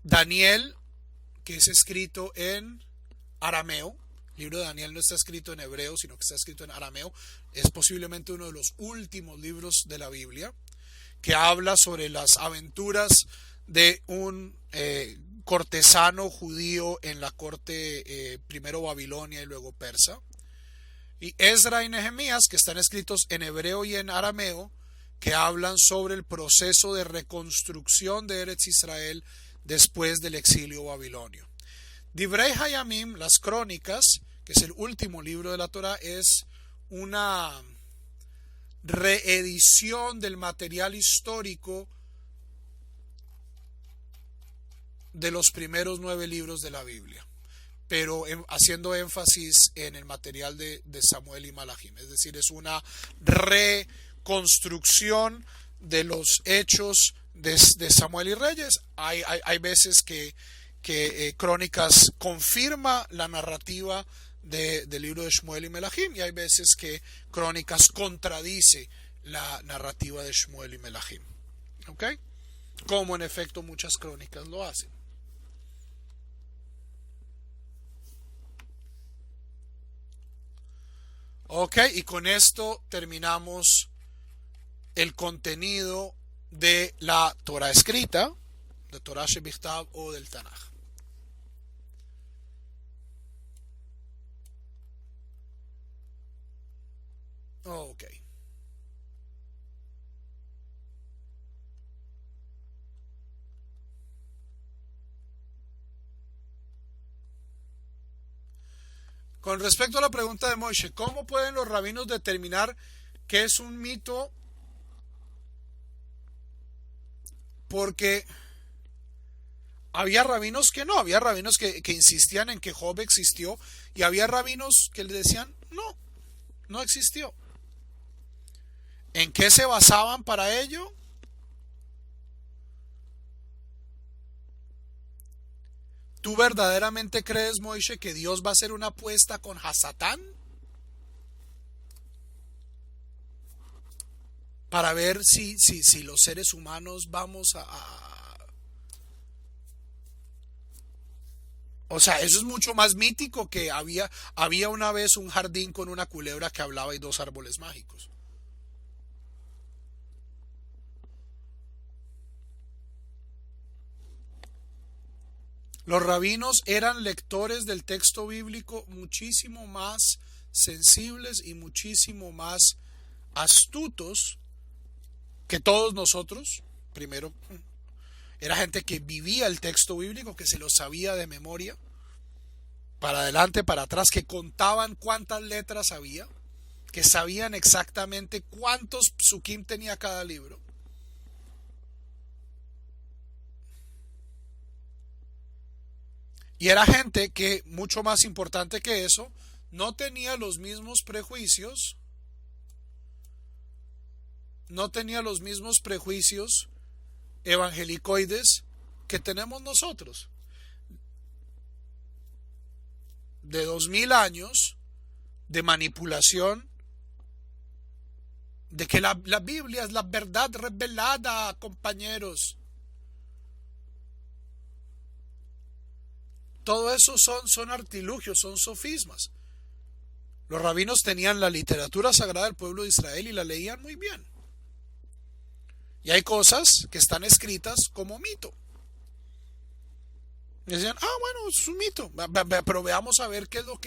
Daniel, que es escrito en arameo. El libro de Daniel no está escrito en hebreo, sino que está escrito en arameo. Es posiblemente uno de los últimos libros de la Biblia, que habla sobre las aventuras de un cortesano judío en la corte primero babilonia y luego persa. Y Ezra y Nehemías, que están escritos en hebreo y en arameo, que hablan sobre el proceso de reconstrucción de Eretz Israel después del exilio babilonio. Divrei Hayamim, las crónicas, que es el último libro de la Torá, es una reedición del material histórico de los primeros 9 libros de la Biblia, pero haciendo énfasis en el material de Samuel y Malachim. Es decir, es una reconstrucción de los hechos de Samuel y Reyes. Hay veces que Crónicas confirma la narrativa del libro de Shmuel y Melachim, y hay veces que Crónicas contradice la narrativa de Shmuel y Melachim. ¿Ok? Como en efecto muchas crónicas lo hacen. Ok, y con esto terminamos el contenido de la Torah escrita, de Torah Shebichtav o del Tanaj. Ok. Con respecto a la pregunta de Moshe, ¿cómo pueden los rabinos determinar qué es un mito? Porque había rabinos que no, había rabinos que insistían en que Job existió, y había rabinos que le decían, no, no existió. ¿En qué se basaban para ello? ¿Tú verdaderamente crees, Moishe, que Dios va a hacer una apuesta con Hasatán? Para ver si los seres humanos vamos O sea, eso es mucho más mítico que había una vez un jardín con una culebra que hablaba y dos árboles mágicos. Los rabinos eran lectores del texto bíblico muchísimo más sensibles y muchísimo más astutos que todos nosotros. Primero, era gente que vivía el texto bíblico, que se lo sabía de memoria, para adelante, para atrás, que contaban cuántas letras había, que sabían exactamente cuántos psukim tenía cada libro. Y era gente que, mucho más importante que eso, no tenía los mismos prejuicios, no tenía los mismos prejuicios evangelicoides que tenemos nosotros. De 2000 años de manipulación, de que la Biblia es la verdad revelada, compañeros. Todo eso son artilugios, son sofismas. Los rabinos tenían la literatura sagrada del pueblo de Israel y la leían muy bien. Y hay cosas que están escritas como mito. Y decían, bueno, es un mito, pero veamos a ver qué es lo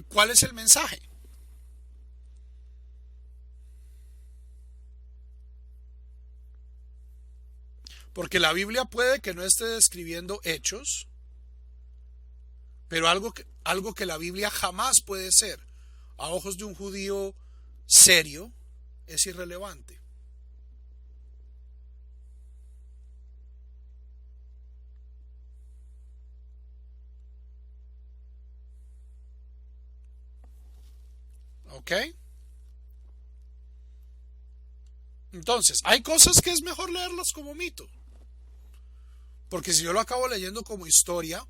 cuál es el mensaje. Porque la Biblia puede que no esté describiendo hechos, pero algo que la Biblia jamás puede ser, a ojos de un judío serio, es irrelevante. ¿Ok? Entonces, hay cosas que es mejor leerlas como mito. Porque si yo lo acabo leyendo como historia,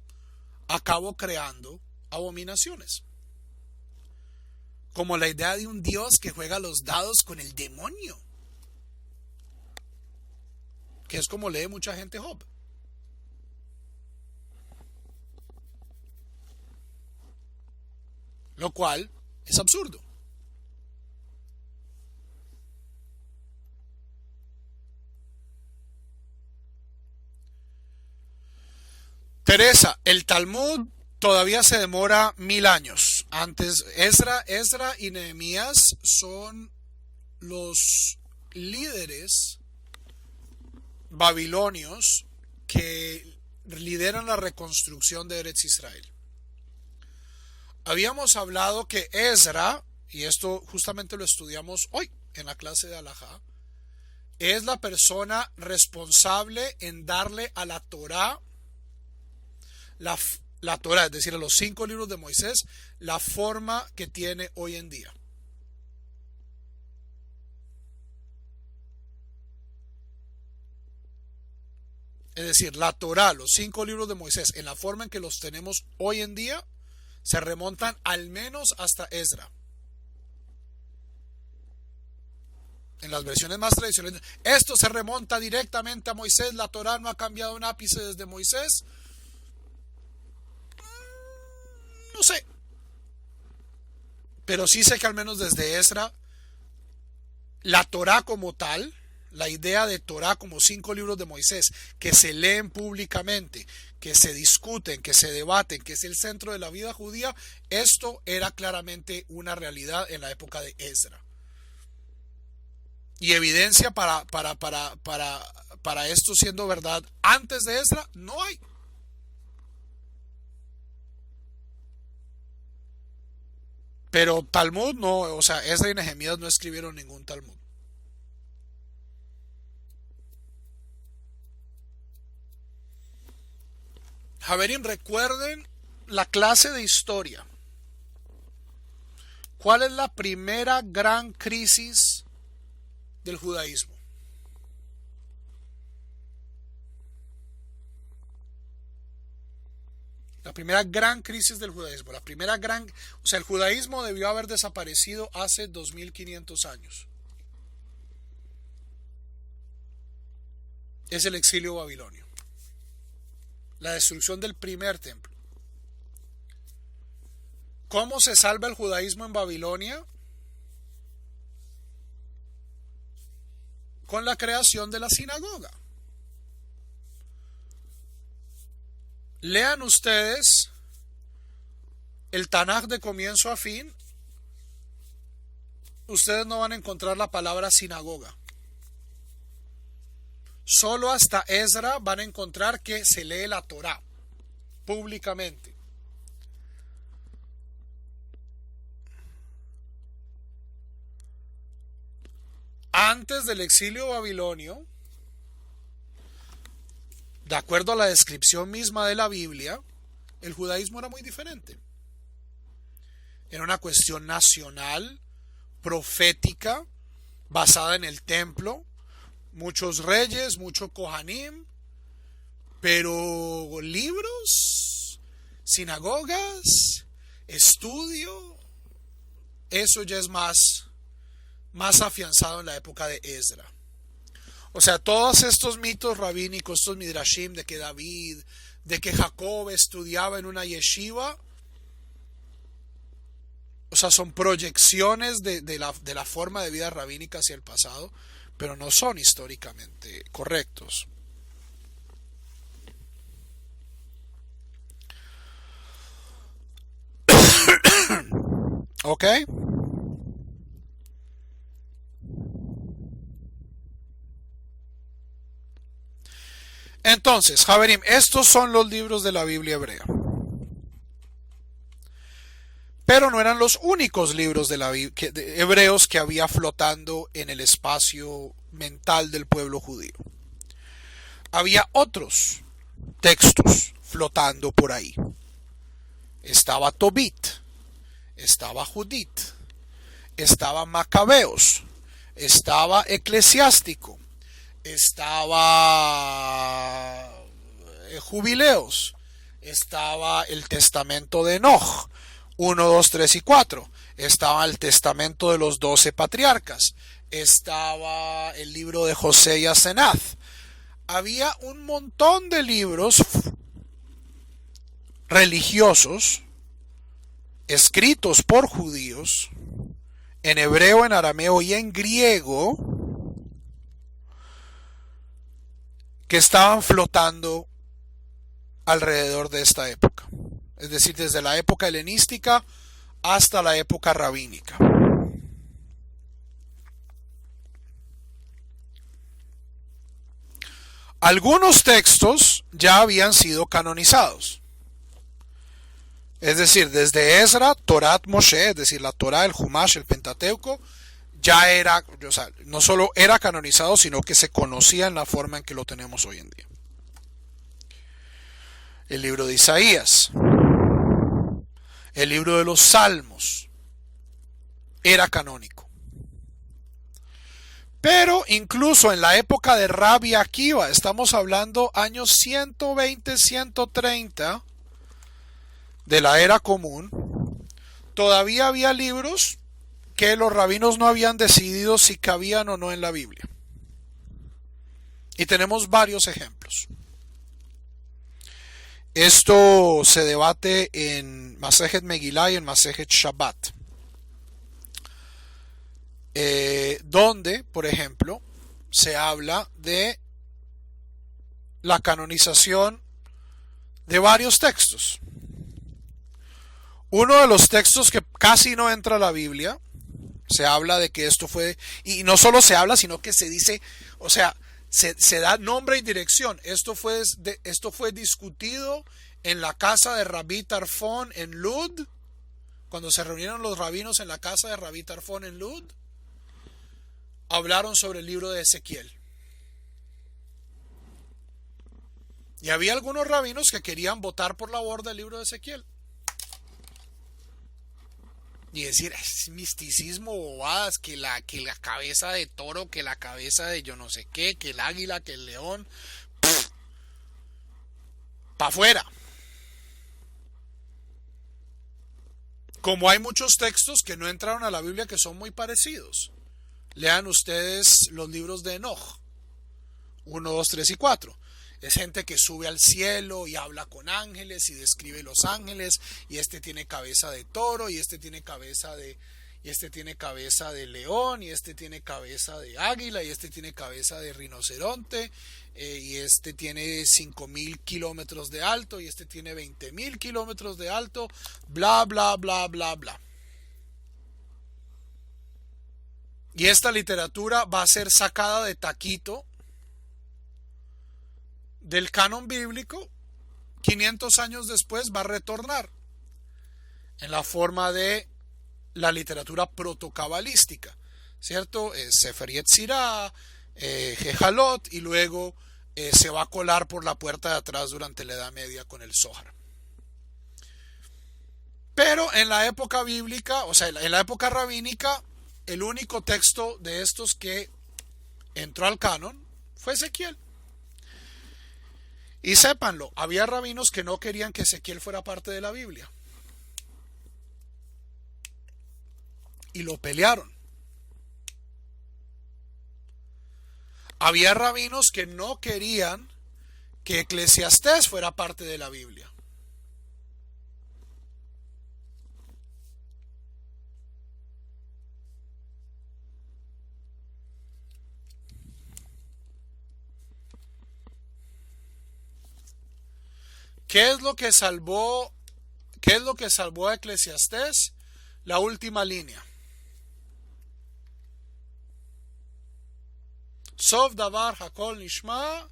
acabo creando abominaciones. Como la idea de un Dios que juega los dados con el demonio. Que es como lee mucha gente Job. Lo cual es absurdo. Teresa, el Talmud todavía se demora 1000 años. Antes, Esdra y Nehemías son los líderes babilonios que lideran la reconstrucción de Eretz Israel. Habíamos hablado que Esdra, y esto justamente lo estudiamos hoy en la clase de Halajá, es la persona responsable en darle a la Torá, la Torá, es decir, a los 5 libros de Moisés, la forma que tiene hoy en día. Es decir, la Torá, los 5 libros de Moisés, en la forma en que los tenemos hoy en día, se remontan al menos hasta Esdra. En las versiones más tradicionales, esto se remonta directamente a Moisés, la Torá no ha cambiado un ápice desde Moisés. No sé. Pero sí sé que al menos desde Esdra, la Torá como tal, la idea de Torá como 5 libros de Moisés, que se leen públicamente, que se discuten, que se debaten, que es el centro de la vida judía, esto era claramente una realidad en la época de Esdra. Y evidencia para esto siendo verdad antes de Esdra no hay. Pero Talmud no, o sea, Esdra y Nehemías no escribieron ningún Talmud. Javerín, recuerden la clase de historia. ¿Cuál es la primera gran crisis del judaísmo? La primera gran crisis del judaísmo, o sea, el judaísmo debió haber desaparecido hace 2500 años. Es el exilio babilonio. la destrucción del primer templo. ¿Cómo se salva el judaísmo en Babilonia? Con la creación de la sinagoga. Lean ustedes el Tanaj de comienzo a fin. Ustedes no van a encontrar la palabra sinagoga. Solo hasta Ezra van a encontrar que se lee la Torá públicamente. Antes del exilio babilonio, de acuerdo a la descripción misma de la Biblia, el judaísmo era muy diferente. Era una cuestión nacional, profética, basada en el templo, muchos reyes, mucho Kohanim, pero libros, sinagogas, estudio, eso ya es más afianzado en la época de Ezra. O sea, todos estos mitos rabínicos, estos midrashim de que David, de que Jacob estudiaba en una yeshiva, o sea, son proyecciones de la forma de vida rabínica hacia el pasado, pero no son históricamente correctos. ¿Ok? Entonces, Javerim, estos son los libros de la Biblia hebrea. Pero no eran los únicos libros de hebreos que había flotando en el espacio mental del pueblo judío. Había otros textos flotando por ahí. Estaba Tobit, estaba Judit, estaba Macabeos, estaba Eclesiástico, estaba Jubileos, estaba el Testamento de Enoch, 1, 2, 3 y 4, estaba el Testamento de los 12 patriarcas, estaba el libro de José y Asenath. Había un montón de libros religiosos escritos por judíos en hebreo, en arameo y en griego que estaban flotando alrededor de esta época, es decir, desde la época helenística hasta la época rabínica. Algunos textos ya habían sido canonizados. Es decir, desde Ezra, Torat Moshe, es decir, la Torá, el Humash, el Pentateuco, ya era, o sea, no solo era canonizado, sino que se conocía en la forma en que lo tenemos hoy en día. El libro de Isaías, el libro de los Salmos, era canónico. Pero incluso en la época de Rabbi Akiva, estamos hablando años 120, 130 de la era común, todavía había libros que los rabinos no habían decidido si cabían o no en la Biblia. Y tenemos varios ejemplos. Esto se debate en Masejet Megillah y en Masejet Shabbat, donde, por ejemplo, se habla de la canonización de varios textos. Uno de los textos que casi no entra a la Biblia, se habla de que esto fue, y no solo se habla, sino que se dice, o sea, se da nombre y dirección. Esto fue discutido en la casa de Rabbi Tarfón en Lud, cuando se reunieron los rabinos en la casa de Rabbi Tarfón en Lud, hablaron sobre el libro de Ezequiel. Y había algunos rabinos que querían votar por la borda del libro de Ezequiel. Y decir, es misticismo, bobadas, que la cabeza de toro, que la cabeza de yo no sé qué, que el águila, que el león, pa' afuera. Como hay muchos textos que no entraron a la Biblia que son muy parecidos. Lean ustedes los libros de Enoch, 1, 2, 3 y 4. Es gente que sube al cielo y habla con ángeles y describe los ángeles, y este tiene cabeza de toro, y este tiene cabeza de león, y este tiene cabeza de águila, y este tiene cabeza de rinoceronte, y este tiene 5.000 kilómetros de alto, y este tiene 20.000 kilómetros de alto, bla, bla, bla, bla, bla. Y esta literatura va a ser sacada de taquito del canon bíblico. 500 años después va a retornar en la forma de la literatura protocabalística, ¿cierto? Sefer Yetzirah, Gehalot, y luego se va a colar por la puerta de atrás durante la Edad Media con el Zohar. Pero en la época bíblica, o sea, en la época rabínica, el único texto de estos que entró al canon fue Ezequiel. Y sépanlo, había rabinos que no querían que Ezequiel fuera parte de la Biblia. Y lo pelearon. Había rabinos que no querían que Eclesiastés fuera parte de la Biblia. ¿Qué es lo que salvó a Eclesiastés? La última línea. Sof davar hakol nishma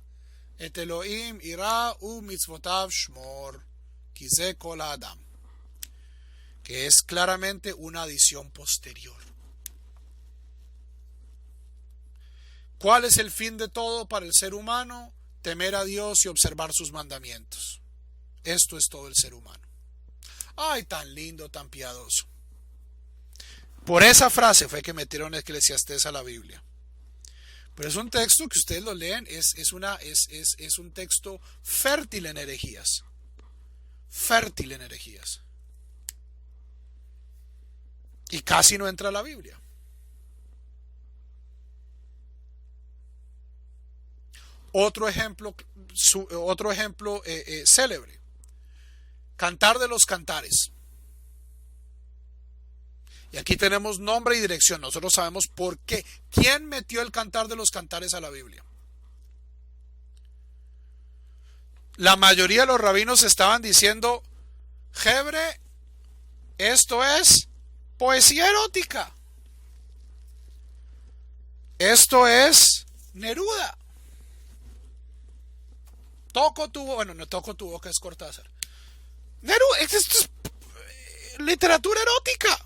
et Elohim ira u mitzvotav shmor ki ze kol adam, que es claramente una adición posterior. ¿Cuál es el fin de todo para el ser humano? Temer a Dios y observar sus mandamientos. Esto es todo el ser humano. Ay, tan lindo, tan piadoso. Por esa frase fue que metieron Eclesiastés a la Biblia. Pero es un texto que ustedes lo leen, es un texto fértil en herejías. Fértil en herejías. Y casi no entra a la Biblia. Otro ejemplo célebre. Cantar de los Cantares. Y aquí tenemos nombre y dirección. Nosotros sabemos por qué. ¿Quién metió el Cantar de los Cantares a la Biblia? La mayoría de los rabinos estaban diciendo: Jebre, esto es poesía erótica. Esto es Neruda. No toco tu boca, es Cortázar. Neruda, esto es literatura erótica.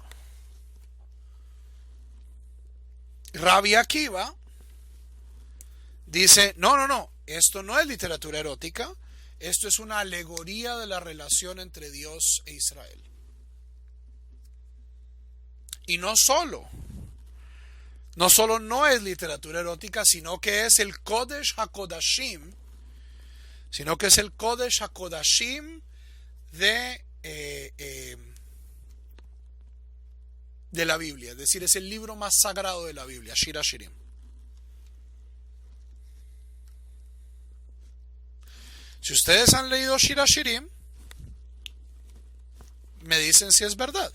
Rabbi Akiva dice: no, esto no es literatura erótica, esto es una alegoría de la relación entre Dios e Israel. Y no solo no es literatura erótica, sino que es el Kodesh HaKodashim, de la Biblia, es decir, es el libro más sagrado de la Biblia, Shir HaShirim. Si ustedes han leído Shir HaShirim, me dicen si es verdad.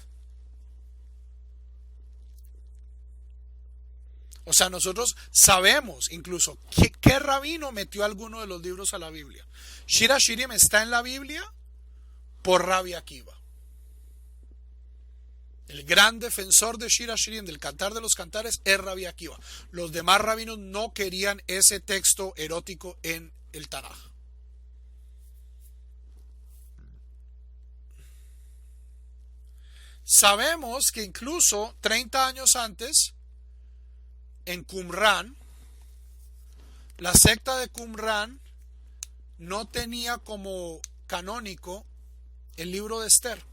O sea, nosotros sabemos incluso qué rabino metió alguno de los libros a la Biblia. Shir HaShirim está en la Biblia por Rabbi Akiva. El gran defensor de Shir HaShirim, del Cantar de los Cantares, es Rabbi Akiva. Los demás rabinos no querían ese texto erótico en el Tanaj. Sabemos que incluso 30 años antes, en Qumran, la secta de Qumran no tenía como canónico el libro de Esther.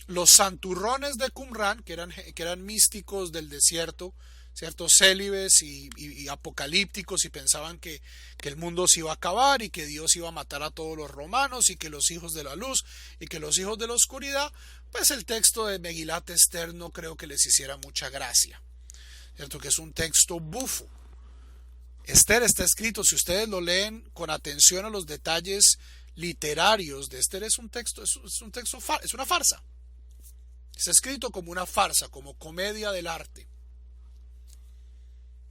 Los santurrones de Qumran, que eran místicos del desierto, ciertos célibes y apocalípticos, y pensaban que el mundo se iba a acabar y que Dios iba a matar a todos los romanos y que los hijos de la luz y que los hijos de la oscuridad, pues el texto de Megilat Esther no creo que les hiciera mucha gracia, cierto, que es un texto bufo, Esther está escrito, si ustedes lo leen con atención a los detalles literarios de Esther, es un texto, es una farsa. Está escrito como una farsa, como comedia del arte.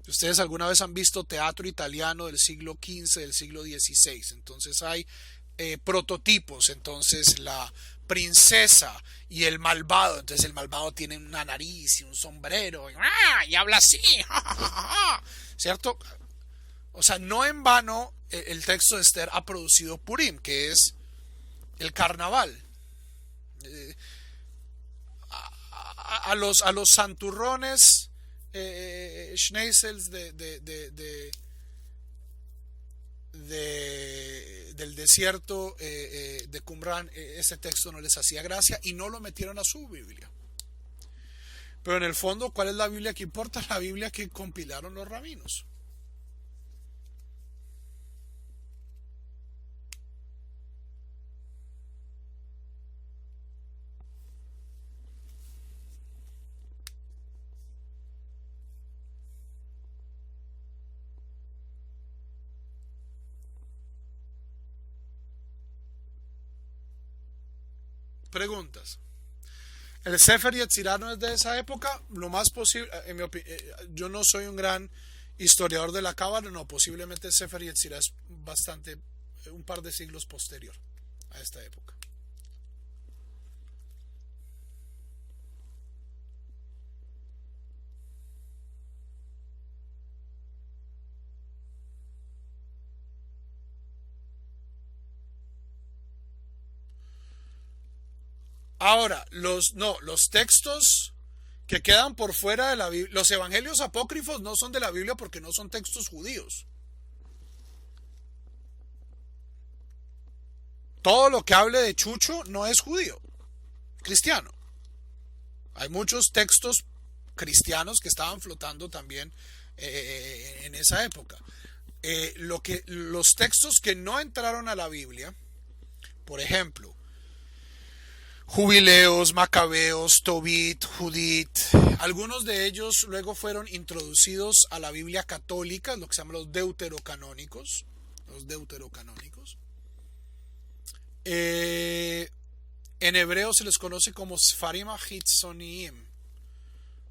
Si ustedes alguna vez han visto teatro italiano del siglo XV, del siglo XVI, entonces hay prototipos, entonces la princesa y el malvado, entonces el malvado tiene una nariz y un sombrero y habla así, ¿cierto? O sea, no en vano el texto de Esther ha producido Purim, que es el carnaval. Eh, a los santurrones, schneizels del desierto de Qumran, ese texto no les hacía gracia y no lo metieron a su Biblia. Pero en el fondo, ¿cuál es la Biblia que importa? La Biblia que compilaron los rabinos. Preguntas. El Sefer Yetzirah no es de esa época, lo más posible, en mi yo no soy un gran historiador de la Cábala, no, posiblemente el Sefer Yetzirah es bastante, un par de siglos posterior a esta época. Ahora, los textos que quedan por fuera de la Biblia, los evangelios apócrifos no son de la Biblia porque no son textos judíos. Todo lo que hable de Chucho no es judío, cristiano. Hay muchos textos cristianos que estaban flotando también en esa época. Los textos que no entraron a la Biblia, por ejemplo, Jubileos, Macabeos, Tobit, Judith, algunos de ellos luego fueron introducidos a la Biblia católica, lo que se llama los deuterocanónicos. Los deuterocanónicos. En hebreo se les conoce como Sfarim HaChitzoniim,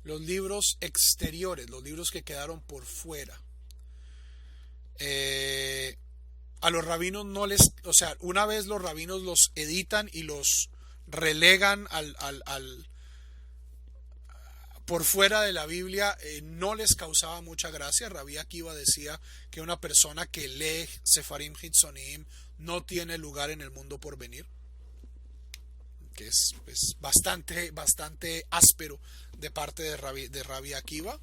los libros exteriores, los libros que quedaron por fuera. A los rabinos no les, o sea, una vez los rabinos los editan y los relegan por fuera de la Biblia, no les causaba mucha gracia. Rabbi Akiva decía que una persona que lee Sefarim Hitzonim no tiene lugar en el mundo por venir, que es bastante áspero de parte de Rabbi Akiva.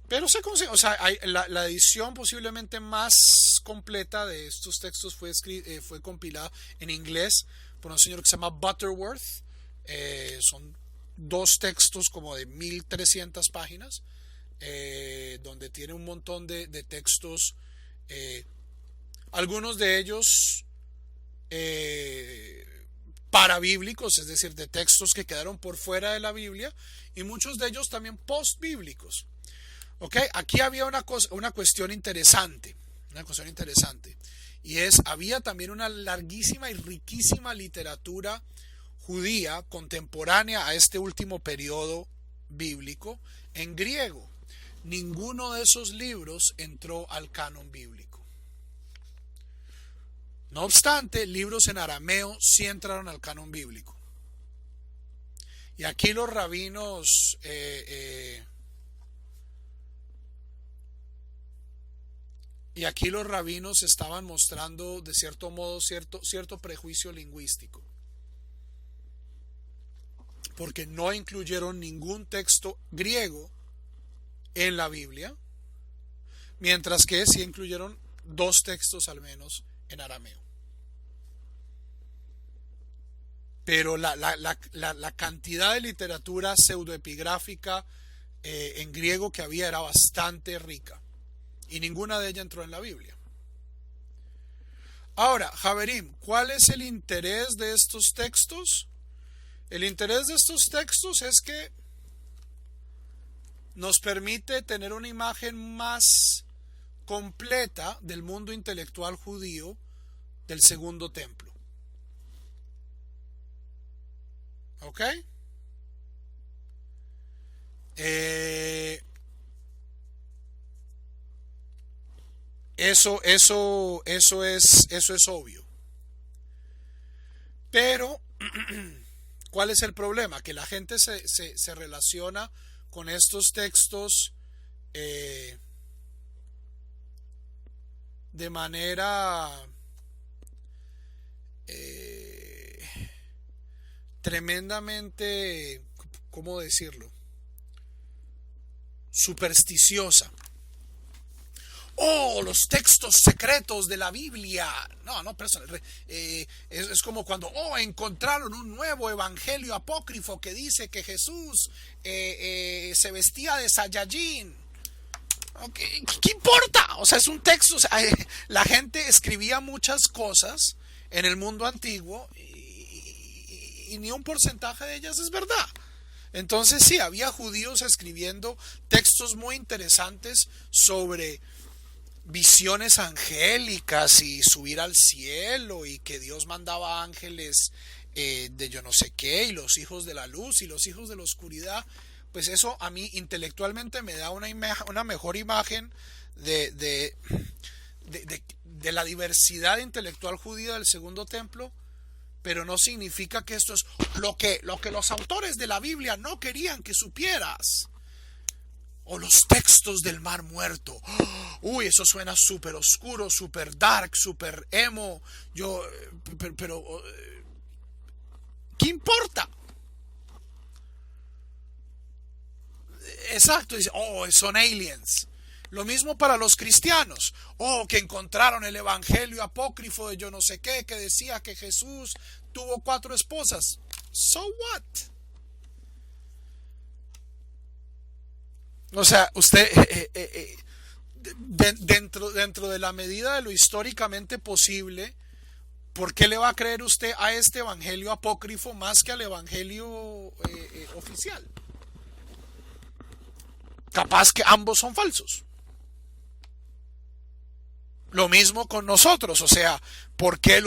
Pero o sea, la edición posiblemente más completa de estos textos fue compilada en inglés por un señor que se llama Butterworth. Son dos textos como de 1300 páginas, donde tiene un montón de textos, algunos de ellos parabíblicos, es decir, de textos que quedaron por fuera de la Biblia, y muchos de ellos también postbíblicos. Okay, aquí había una cuestión interesante, y había también una larguísima y riquísima literatura judía contemporánea a este último periodo bíblico en griego. Ninguno de esos libros entró al canon bíblico. No obstante, libros en arameo sí entraron al canon bíblico. Y aquí los rabinos estaban mostrando de cierto modo cierto prejuicio lingüístico, porque no incluyeron ningún texto griego en la Biblia, mientras que sí incluyeron dos textos al menos en arameo. Pero la cantidad de literatura pseudoepigráfica en griego que había era bastante rica, y ninguna de ellas entró en la Biblia. Ahora, Javerim, ¿cuál es el interés de estos textos? El interés de estos textos es que nos permite tener una imagen más completa del mundo intelectual judío del segundo templo. ¿Ok? Eso es obvio. Pero, ¿cuál es el problema? Que la gente se relaciona con estos textos de manera tremendamente, ¿cómo decirlo? Supersticiosa. Oh, los textos secretos de la Biblia. No, pero es como cuando, encontraron un nuevo evangelio apócrifo que dice que Jesús se vestía de Saiyajin. Okay, ¿qué importa? O sea, es un texto. O sea, la gente escribía muchas cosas en el mundo antiguo y ni un porcentaje de ellas es verdad. Entonces sí, había judíos escribiendo textos muy interesantes sobre visiones angélicas y subir al cielo y que Dios mandaba ángeles de yo no sé qué, y los hijos de la luz y los hijos de la oscuridad. Pues eso a mí intelectualmente me da una mejor imagen de la diversidad intelectual judía del segundo templo, pero no significa que esto es lo que los autores de la Biblia no querían que supieras. O los textos del Mar Muerto. Uy, eso suena súper oscuro, súper dark, súper emo. Pero ¿qué importa? Exacto, dice, son aliens. Lo mismo para los cristianos. Que encontraron el evangelio apócrifo de yo no sé qué, que decía que Jesús tuvo 4 esposas. So what? O sea, usted dentro de la medida de lo históricamente posible, ¿por qué le va a creer usted a este evangelio apócrifo más que al evangelio oficial? Capaz que ambos son falsos. Lo mismo con nosotros, o sea, ¿por qué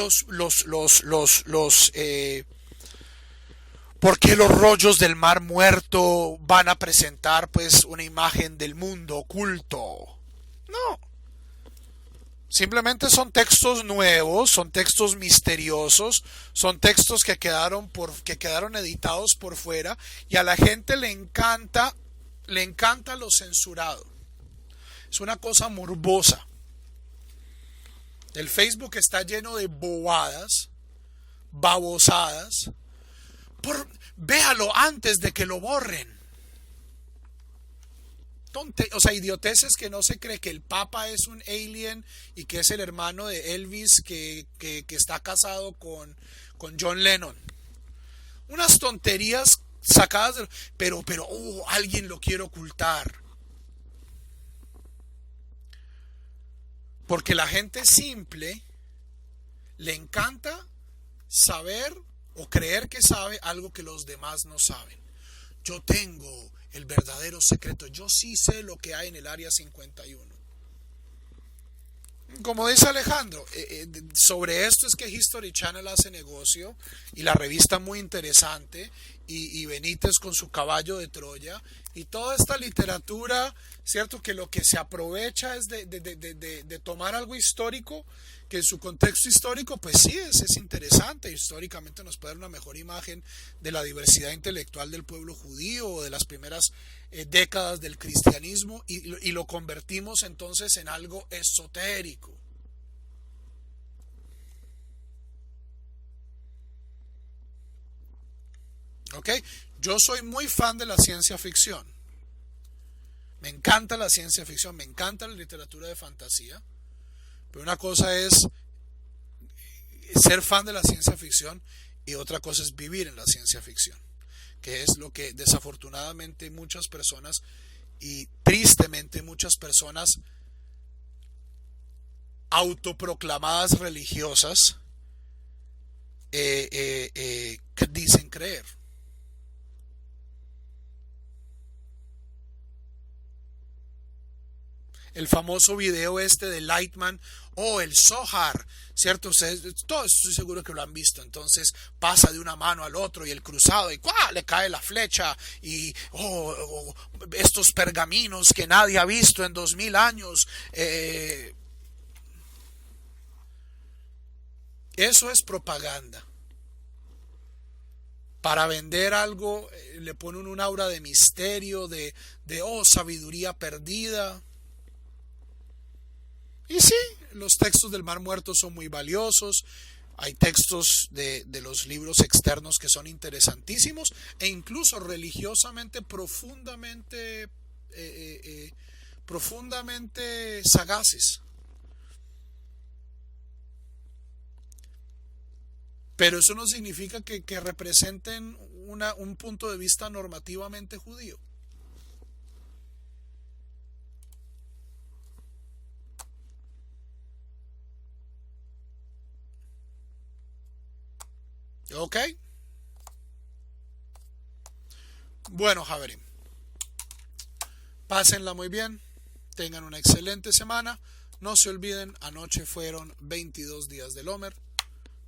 ¿por qué los rollos del Mar Muerto van a presentar pues una imagen del mundo oculto? No. Simplemente son textos nuevos, son textos misteriosos, son textos que quedaron editados por fuera, y a la gente le encanta lo censurado. Es una cosa morbosa. El Facebook está lleno de bobadas, babosadas. Véalo antes de que lo borren. O sea, idioteces que no se cree que el Papa es un alien y que es el hermano de Elvis que está casado con John Lennon. Unas tonterías sacadas de... Pero alguien lo quiere ocultar. Porque la gente simple le encanta saber o creer que sabe algo que los demás no saben. Yo tengo el verdadero secreto. Yo sí sé lo que hay en el área 51. Como dice Alejandro, sobre esto es que History Channel hace negocio, y la revista muy interesante, y Benítez con su caballo de Troya, y toda esta literatura, cierto, que lo que se aprovecha es de tomar algo histórico, que en su contexto histórico, pues sí, es interesante. Históricamente nos puede dar una mejor imagen de la diversidad intelectual del pueblo judío o de las primeras décadas del cristianismo, y lo convertimos entonces en algo esotérico. ¿Ok? Yo soy muy fan de la ciencia ficción. Me encanta la ciencia ficción, me encanta la literatura de fantasía. Pero una cosa es ser fan de la ciencia ficción y otra cosa es vivir en la ciencia ficción, que es lo que desafortunadamente muchas personas, y tristemente muchas personas autoproclamadas religiosas dicen creer. El famoso video este de Lightman o el Zohar, ¿cierto? Ustedes, todos estoy seguro que lo han visto. Entonces pasa de una mano al otro y el cruzado y ¡cuá! Le cae la flecha y estos pergaminos que nadie ha visto en 2000 años. Eso es propaganda. Para vender algo le ponen un aura de misterio, de sabiduría perdida. Y sí, los textos del Mar Muerto son muy valiosos. Hay textos de los libros externos que son interesantísimos e incluso religiosamente profundamente sagaces. Pero eso no significa que representen un punto de vista normativamente judío. ¿Ok? Bueno, Javerín, pásenla muy bien, tengan una excelente semana. No se olviden, anoche fueron 22 días del Omer.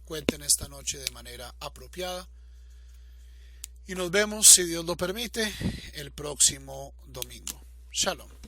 Cuenten esta noche de manera apropiada. Y nos vemos, si Dios lo permite, el próximo domingo. Shalom.